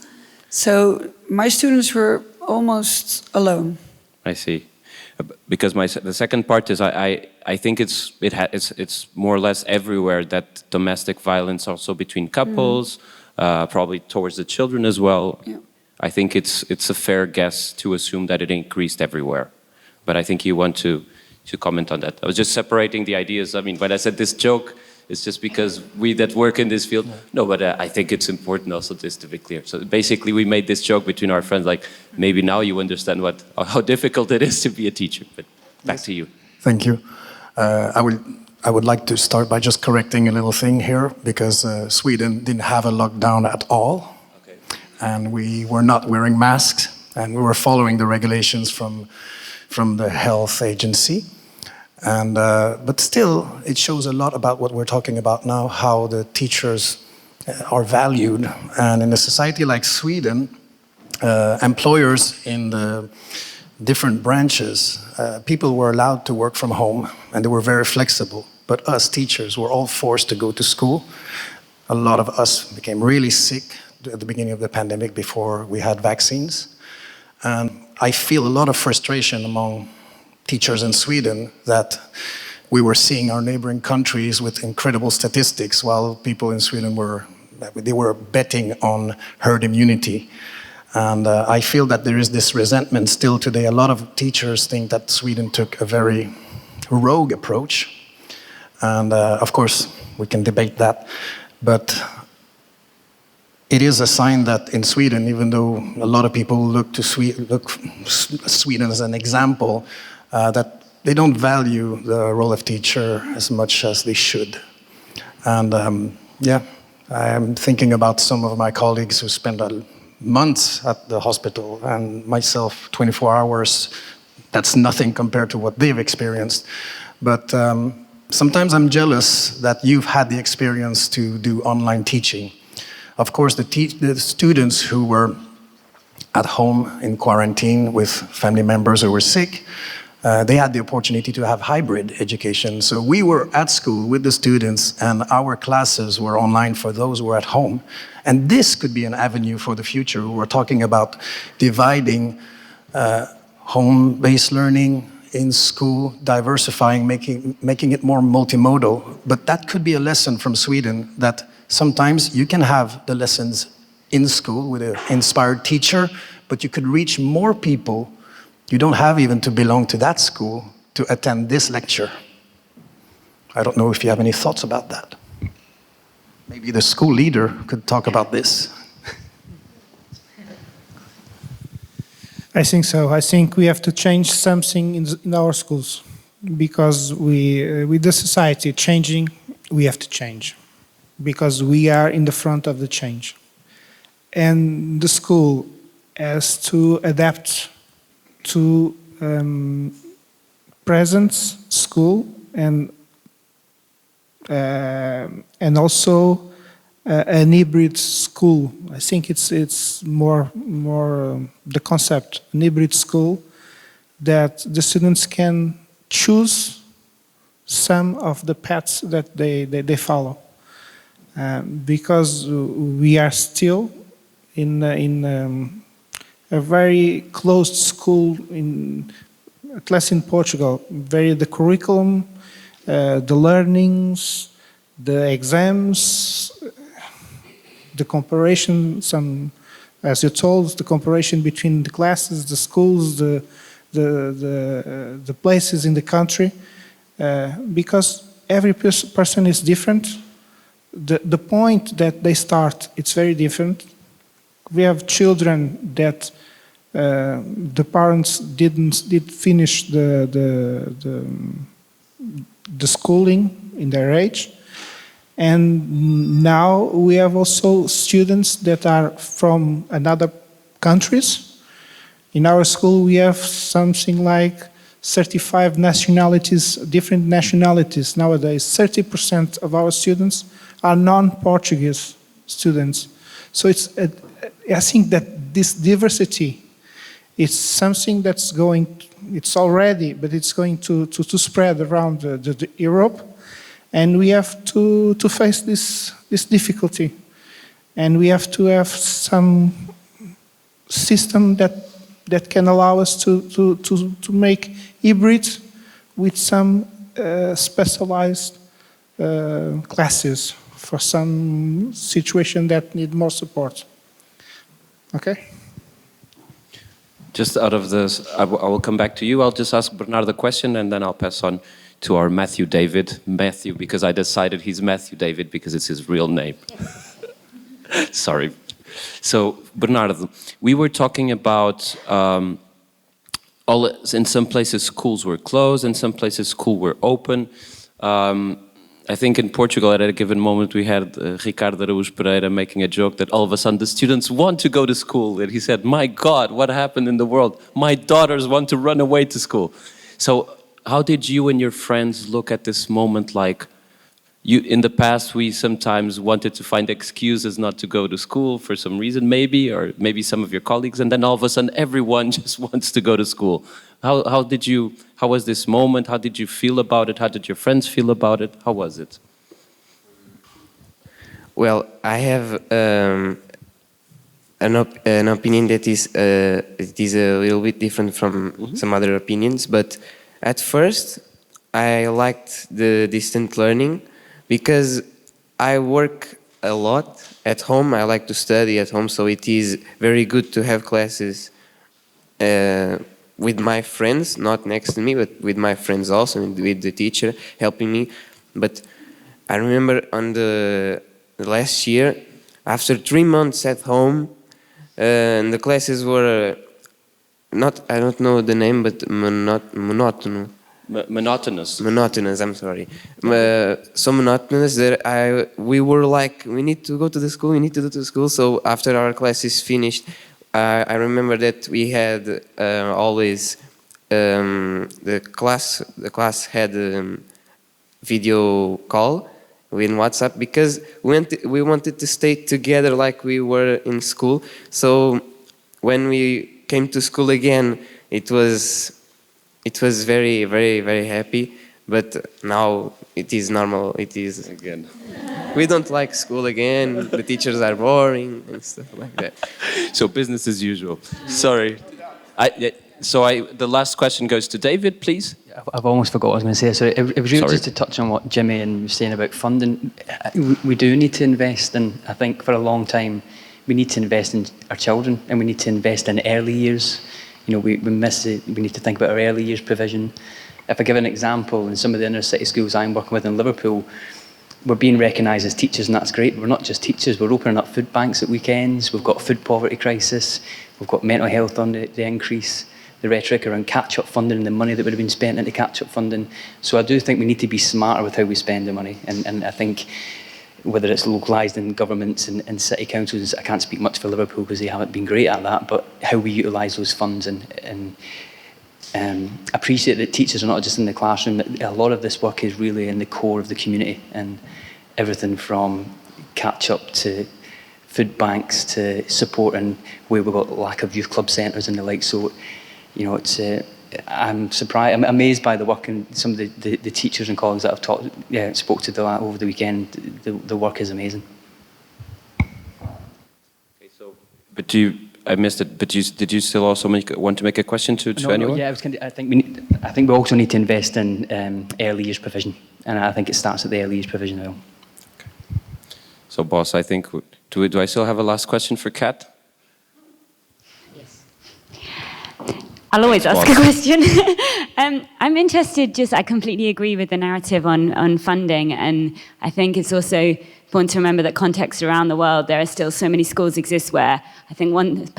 So my students were almost alone.
I see. Because the second part is I think it's more or less everywhere, that domestic violence also between couples, probably towards the children as well.
Yeah.
I think it's a fair guess to assume that it increased everywhere. But I think you want to comment on that. I was just separating the ideas. I mean, when I said this joke, it's just because we that work in this field. No, but I think it's important also just to be clear. So basically we made this joke between our friends, like, maybe now you understand how difficult it is to be a teacher. But back to you.
Thank you. I would like to start by just correcting a little thing here, because Sweden didn't have a lockdown at all.
Okay.
And we were not wearing masks, and we were following the regulations from the health agency. And but still, it shows a lot about what we're talking about now, how the teachers are valued. And in a society like Sweden, employers in the different branches, people were allowed to work from home, and they were very flexible. But us teachers were all forced to go to school. A lot of us became really sick at the beginning of the pandemic, before we had vaccines. And I feel a lot of frustration among teachers in Sweden that we were seeing our neighboring countries with incredible statistics, while people in Sweden were betting on herd immunity. And I feel that there is this resentment still today. A lot of teachers think that Sweden took a very rogue approach. And of course, we can debate that. But it is a sign that in Sweden, even though a lot of people look Sweden as an example, that they don't value the role of teacher as much as they should. And yeah, I am thinking about some of my colleagues who spend months at the hospital, and myself 24 hours. That's nothing compared to what they've experienced. But sometimes I'm jealous that you've had the experience to do online teaching. Of course, the students who were at home in quarantine with family members who were sick, they had the opportunity to have hybrid education. So we were at school with the students, and our classes were online for those who were at home. And this could be an avenue for the future. We're talking about dividing home-based learning in school, diversifying, making it more multimodal. But that could be a lesson from Sweden, that sometimes you can have the lessons in school with an inspired teacher, but you could reach more people. You don't have even to belong to that school to attend this lecture. I don't know if you have any thoughts about that. Maybe the school leader could talk about this.
I think so. I think we have to change something in our schools, because with the society changing, we have to change, because we are in the front of the change. And the school has to adapt to present school and also an hybrid school. I think it's more the concept, an hybrid school, that the students can choose some of the paths that they follow, because we are still in a very closed school, at least in Portugal. The curriculum, the learnings, the exams, the comparison, as you told, the comparison between the classes, the schools, the places in the country, because every person is different. The point that they start, it's very different. We have children that the parents did finish the schooling in their age. And now we have also students that are from another countries. In our school we have something like 35 nationalities, different nationalities nowadays. 30% of our students are non-Portuguese students. So I think that this diversity is something that's it's already, but it's going to spread around the Europe. And we have to face this difficulty. And we have to have some system that can allow us to make hybrid with some specialized classes for some situation that need more support. Okay?
Just out of this, I will come back to you. I'll just ask Bernardo the question, and then I'll pass on to our Matthew David. Matthew, because I decided he's Matthew David because it's his real name. Sorry. So, Bernardo, we were talking about in some places schools were closed, in some places schools were open. I think in Portugal at a given moment we had Ricardo Araújo Pereira making a joke that all of a sudden the students want to go to school. And he said, my God, what happened in the world? My daughters want to run away to school. So how did you and your friends look at this moment? Like, in the past, we sometimes wanted to find excuses not to go to school for some reason, maybe, or maybe some of your colleagues, and then all of a sudden, everyone just wants to go to school. How was this moment? How did you feel about it? How did your friends feel about it? How was it?
Well, I have an opinion that is a little bit different from some other opinions, but at first, I liked the distant learning because I work a lot at home. I like to study at home, so it is very good to have classes with my friends, not next to me, but with my friends also, and with the teacher helping me. But I remember on the last year, after 3 months at home, and the classes were not, I don't know the name, but monotonous. Monotonous, I'm sorry. So monotonous that we were like, we need to go to the school, we need to go to the school. So after our classes finished, I remember that we had always, the class had video call with WhatsApp because we wanted to stay together like we were in school. So when we came to school again, it was very, very, very happy, but now it is normal. It is again. We don't like school again. The teachers are boring and stuff like that.
So business as usual. Sorry. The last question goes to David, please.
I've almost forgot what I was going to say. So it was really just to touch on what Jimmy was saying about funding. We do need to invest, and I think for a long time we need to invest in our children, and we need to invest in early years. You know, we miss it. We need to think about our early years provision. If I give an example, in some of the inner city schools I'm working with in Liverpool, we're being recognised as teachers, and that's great. We're not just teachers, we're opening up food banks at weekends, we've got a food poverty crisis, we've got mental health on the increase, the rhetoric around catch-up funding and the money that would have been spent into catch-up funding. So I do think we need to be smarter with how we spend the money, and I think whether it's localised in governments and city councils, I can't speak much for Liverpool because they haven't been great at that, but how we utilise those funds and appreciate that teachers are not just in the classroom, that a lot of this work is really in the core of the community, and everything from catch-up to food banks to support and where we've got lack of youth club centres and the like. So, you know, it's I'm surprised, I'm amazed by the work, and some of the teachers and colleagues that I've spoke to over the weekend. The work is amazing.
Okay, so, but I missed it. But did you still also want to make a question to anyone?
No, yeah, I think we also need to invest in early years provision, and I think it starts at the early years provision now.
Okay. So, boss, I think do I still have a last question for Kat?
I'll always ask a question. I'm interested, I completely agree with the narrative on funding, and I think it's also important to remember that contexts around the world, there are still so many schools exist where I think one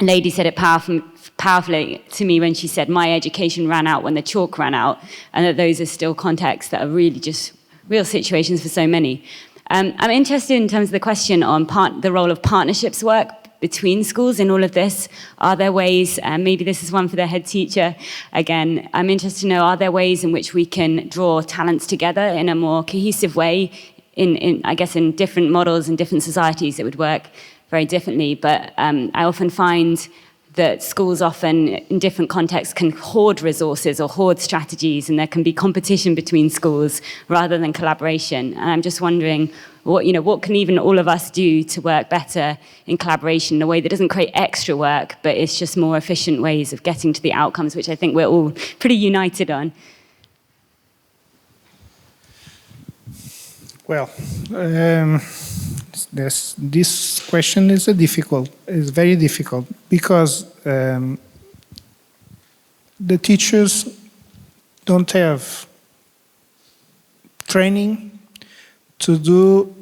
lady said it powerfully to me when she said, my education ran out when the chalk ran out, and that those are still contexts that are really just real situations for so many. I'm interested in terms of the question on the role of partnerships work between schools in all of this. Are there ways, maybe this is one for the head teacher, again, I'm interested to know, are there ways in which we can draw talents together in a more cohesive way, I guess in different models and different societies it would work very differently, but I often find that schools often, in different contexts, can hoard resources or hoard strategies, and there can be competition between schools rather than collaboration. And I'm just wondering, what can even all of us do to work better in collaboration in a way that doesn't create extra work, but it's just more efficient ways of getting to the outcomes, which I think we're all pretty united on.
Well, this question is very difficult, because the teachers don't have training to do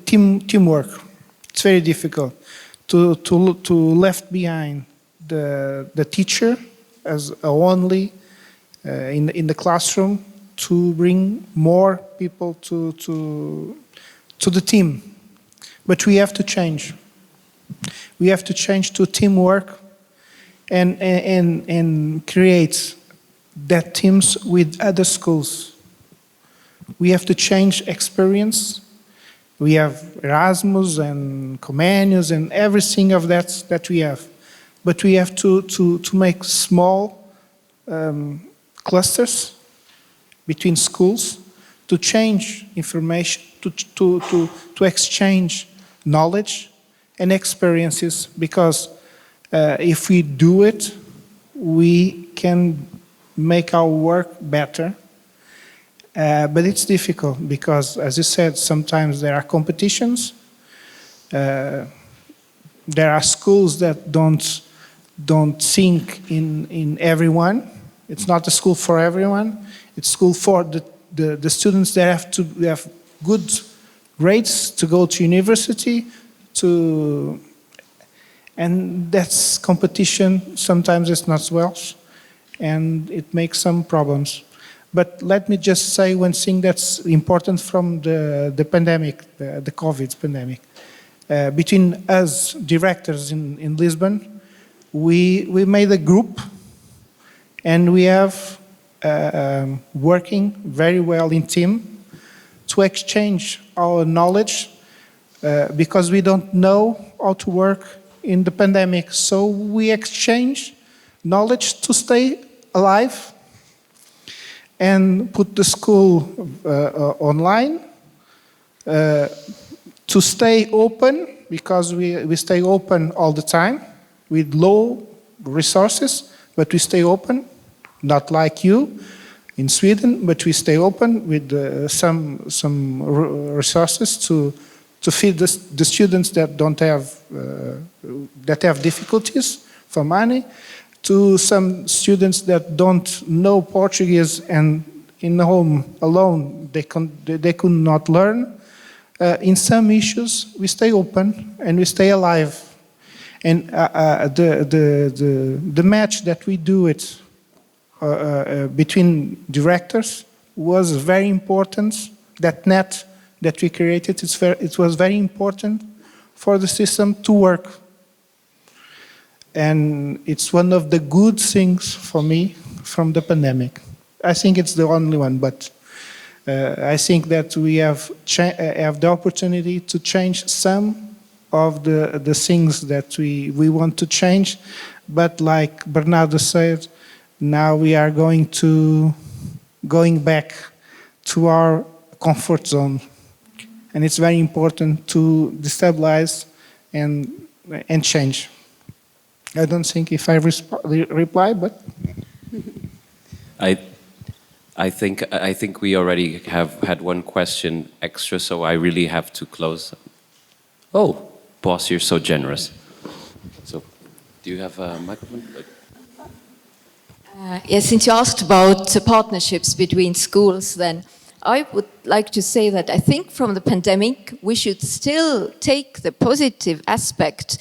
teamwork. It's very difficult to left behind the teacher as only in the classroom, to bring more people to the team. But we have to change. We have to change to teamwork and create that teams with other schools. We have to change experience. We have Erasmus and Comenius and everything of that we have. But we have to make small clusters between schools to change information, to exchange knowledge and experiences, because if we do it, we can make our work better. But it's difficult because, as you said, sometimes there are competitions. There are schools that don't think in everyone. It's not a school for everyone. It's school for the students that have to have good grades to go to university, and that's competition. Sometimes it's not well, and it makes some problems. But let me just say one thing that's important from the pandemic, the COVID pandemic. Between us directors in Lisbon, we made a group, and we have working very well in team to exchange our knowledge, because we don't know how to work in the pandemic. So we exchange knowledge to stay alive and put the school online, to stay open, because we stay open all the time with low resources, but we stay open, not like you in Sweden, but we stay open with some resources to to feed the students that don't have that have difficulties for money, to some students that don't know Portuguese and in home alone they could not learn. In some issues, we stay open and we stay alive. And the match that we do it between directors was very important. That net that we created, it was very important for the system to work. And it's one of the good things for me from the pandemic. I think it's the only one, but I think that we have the opportunity to change some of the things that we want to change. But like Bernardo said, now we are going back to our comfort zone. And it's very important to destabilize and change. I don't think if I reply, but
I think we already have had one question extra, so I really have to close. Oh, boss, you're so generous. So, do you have a microphone?
Yes, since you asked about partnerships between schools, then I would like to say that I think from the pandemic we should still take the positive aspects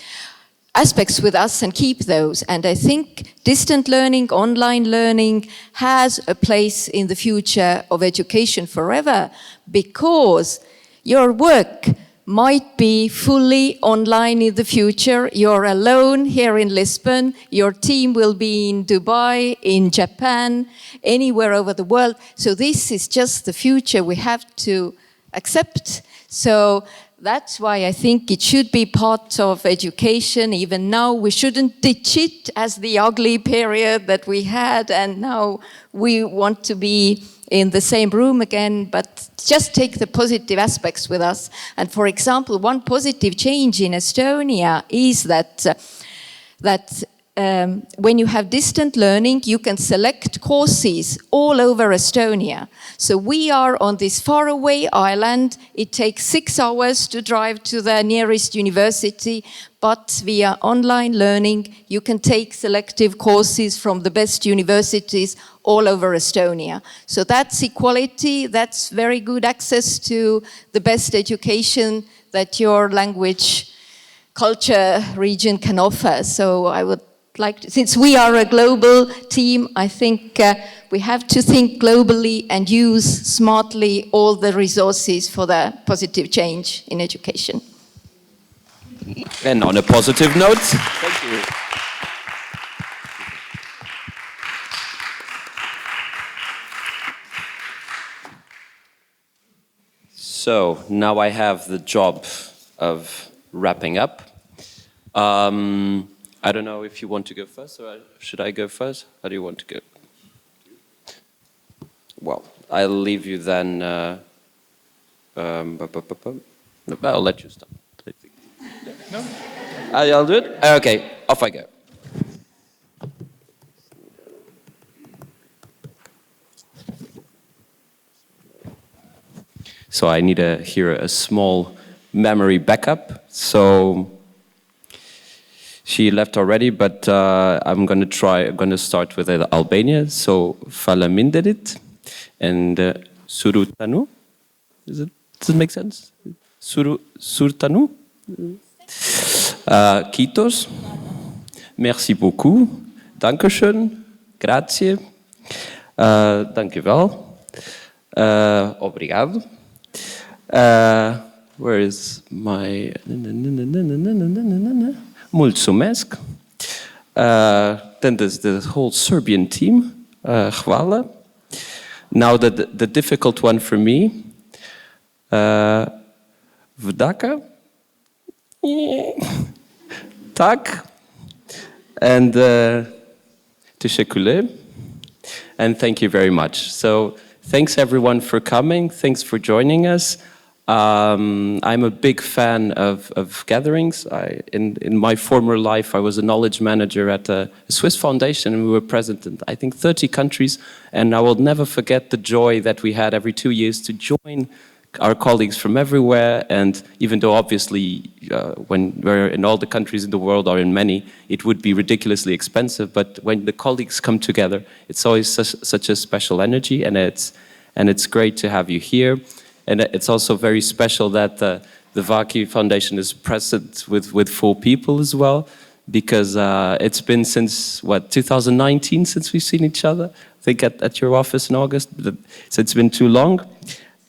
with us and keep those. And I think distant learning, online learning has a place in the future of education forever, because your work might be fully online in the future. You're alone here in Lisbon. Your team will be in Dubai, in Japan, anywhere over the world. So this is just the future we have to accept. So that's why I think it should be part of education. Even now, we shouldn't ditch it as the ugly period that we had, and now we want to be in the same room again, but just take the positive aspects with us. And for example, one positive change in Estonia is that when you have distant learning, you can select courses all over Estonia. So we are on this faraway island. It takes 6 hours to drive to the nearest university, but via online learning, you can take selective courses from the best universities all over Estonia. So that's equality, that's very good access to the best education that your language, culture, region can offer. So I would like to, since we are a global team, I think we have to think globally and use smartly all the resources for the positive change in education.
And on a positive note, thank you. So now I have the job of wrapping up. I don't know if you want to go first, or should I go first? How do you want to go? Well, I'll leave you then. I'll let you start. No? I'll do it? Okay, off I go. So I need to hear a small memory backup. So she left already, but I'm going to start with Albania. So faleminderit and surutanu. Does it make sense? Surtanu. Kiitos. Merci beaucoup. Dankeschön. Grazie. Dank u wel. Obrigado. Where is my... Mulțumesc. Then there's the whole Serbian team. Hvala. Now the difficult one for me. Vdaka. Tak. And teşekkürler. And thank you very much. So thanks everyone for coming. Thanks for joining us. I'm a big fan of gatherings. In my former life, I was a knowledge manager at a Swiss foundation, and we were present in, I think, 30 countries. And I will never forget the joy that we had every 2 years to join our colleagues from everywhere, and even though obviously when we're in all the countries in the world, or in many, it would be ridiculously expensive, but when the colleagues come together, it's always such a special energy, and it's great to have you here. And it's also very special that the Varkey Foundation is present with 4 people as well, because it's been since, 2019 since we've seen each other? I think at your office in August, so it's been too long.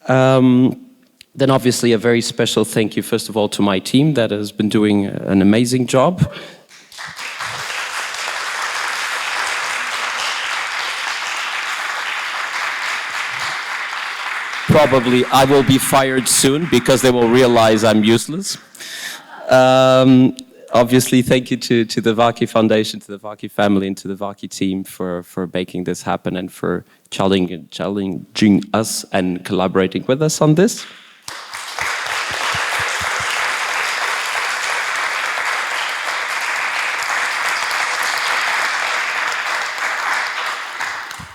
Then obviously a very special thank you, first of all, to my team that has been doing an amazing job. Probably I will be fired soon because they will realize I'm useless. Obviously, thank you to the Varkey Foundation, to the Varkey family, and to the Varkey team for making this happen and for challenging us and collaborating with us on this.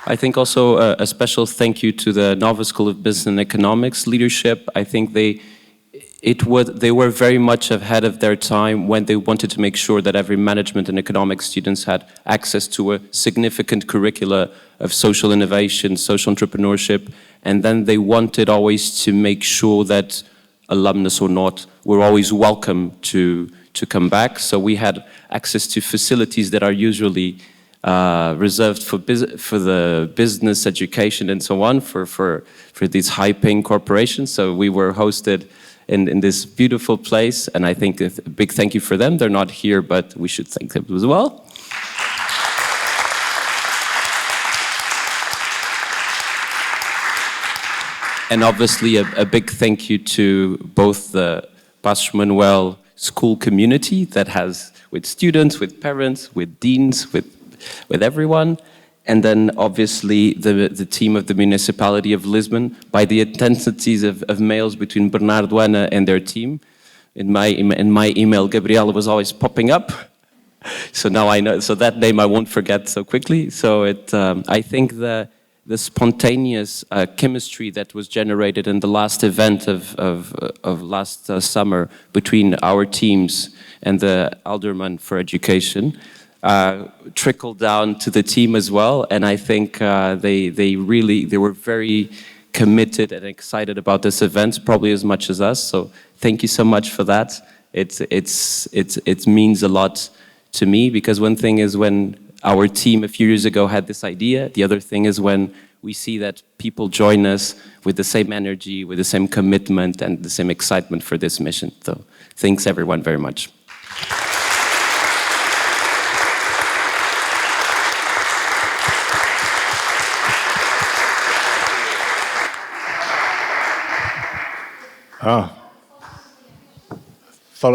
I think also a special thank you to the Nova School of Business and Economics leadership. I think they were very much ahead of their time when they wanted to make sure that every management and economics students had access to a significant curricula of social innovation, social entrepreneurship, and then they wanted always to make sure that alumnus or not were always welcome to come back. So we had access to facilities that are usually reserved for the business education and so on for these high-paying corporations. So we were hosted in this beautiful place, and I think a big thank you for them. They're not here, but we should thank them as well. And obviously a big thank you to both the Passos Manuel school community that has, with students, with parents, with deans, with everyone. And then obviously the team of the municipality of Lisbon, by the intensities of mails between Bernardo, Ana and their team. In my email, Gabriela was always popping up. So now I know, so that name I won't forget so quickly. So I think the spontaneous chemistry that was generated in the last event of last summer between our teams and the Alderman for Education trickled down to the team as well, and I think they were very committed and excited about this event, probably as much as us. So thank you so much for that. It means a lot to me, because one thing is when our team a few years ago had this idea, the other thing is when we see that people join us with the same energy, with the same commitment and the same excitement for this mission. So thanks everyone very much.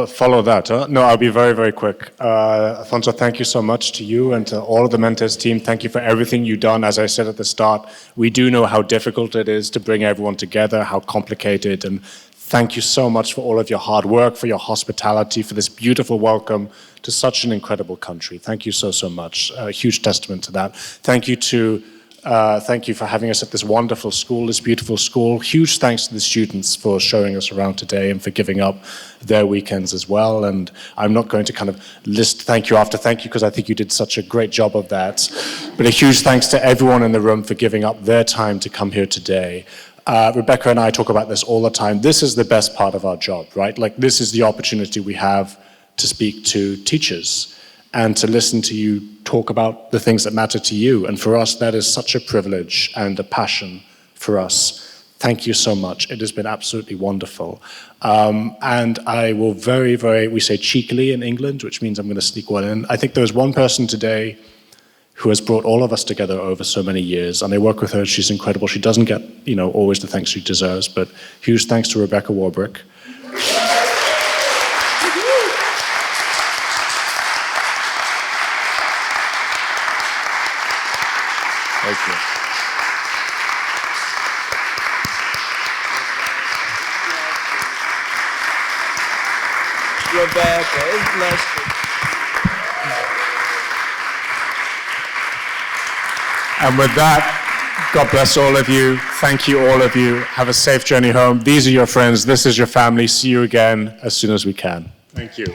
Follow that, huh? No, I'll be very, very quick. Afonso, thank you so much to you and to all of the Mentes team. Thank you for everything you've done. As I said at the start, we do know how difficult it is to bring everyone together, how complicated, and thank you so much for all of your hard work, for your hospitality, for this beautiful welcome to such an incredible country. Thank you so, so much. A huge testament to that. Thank you for having us at this wonderful school, this beautiful school. Huge thanks to the students for showing us around today and for giving up their weekends as well. And I'm not going to kind of list thank you after thank you because I think you did such a great job of that. But a huge thanks to everyone in the room for giving up their time to come here today. Rebecca and I talk about this all the time. This is the best part of our job, right? Like, this is the opportunity we have to speak to teachers and to listen to you talk about the things that matter to you. And for us, that is such a privilege and a passion for us. Thank you so much. It has been absolutely wonderful. And I will we say cheekily in England, which means I'm going to sneak one in. I think there's one person today who has brought all of us together over so many years, and I work with her. She's incredible. She doesn't get, always the thanks she deserves, but huge thanks to Rebecca Warbrick. Thank you.
Rebecca is blessed.
And with that, God bless all of you. Thank you, all of you. Have a safe journey home. These are your friends. This is your family. See you again as soon as we can. Thank you.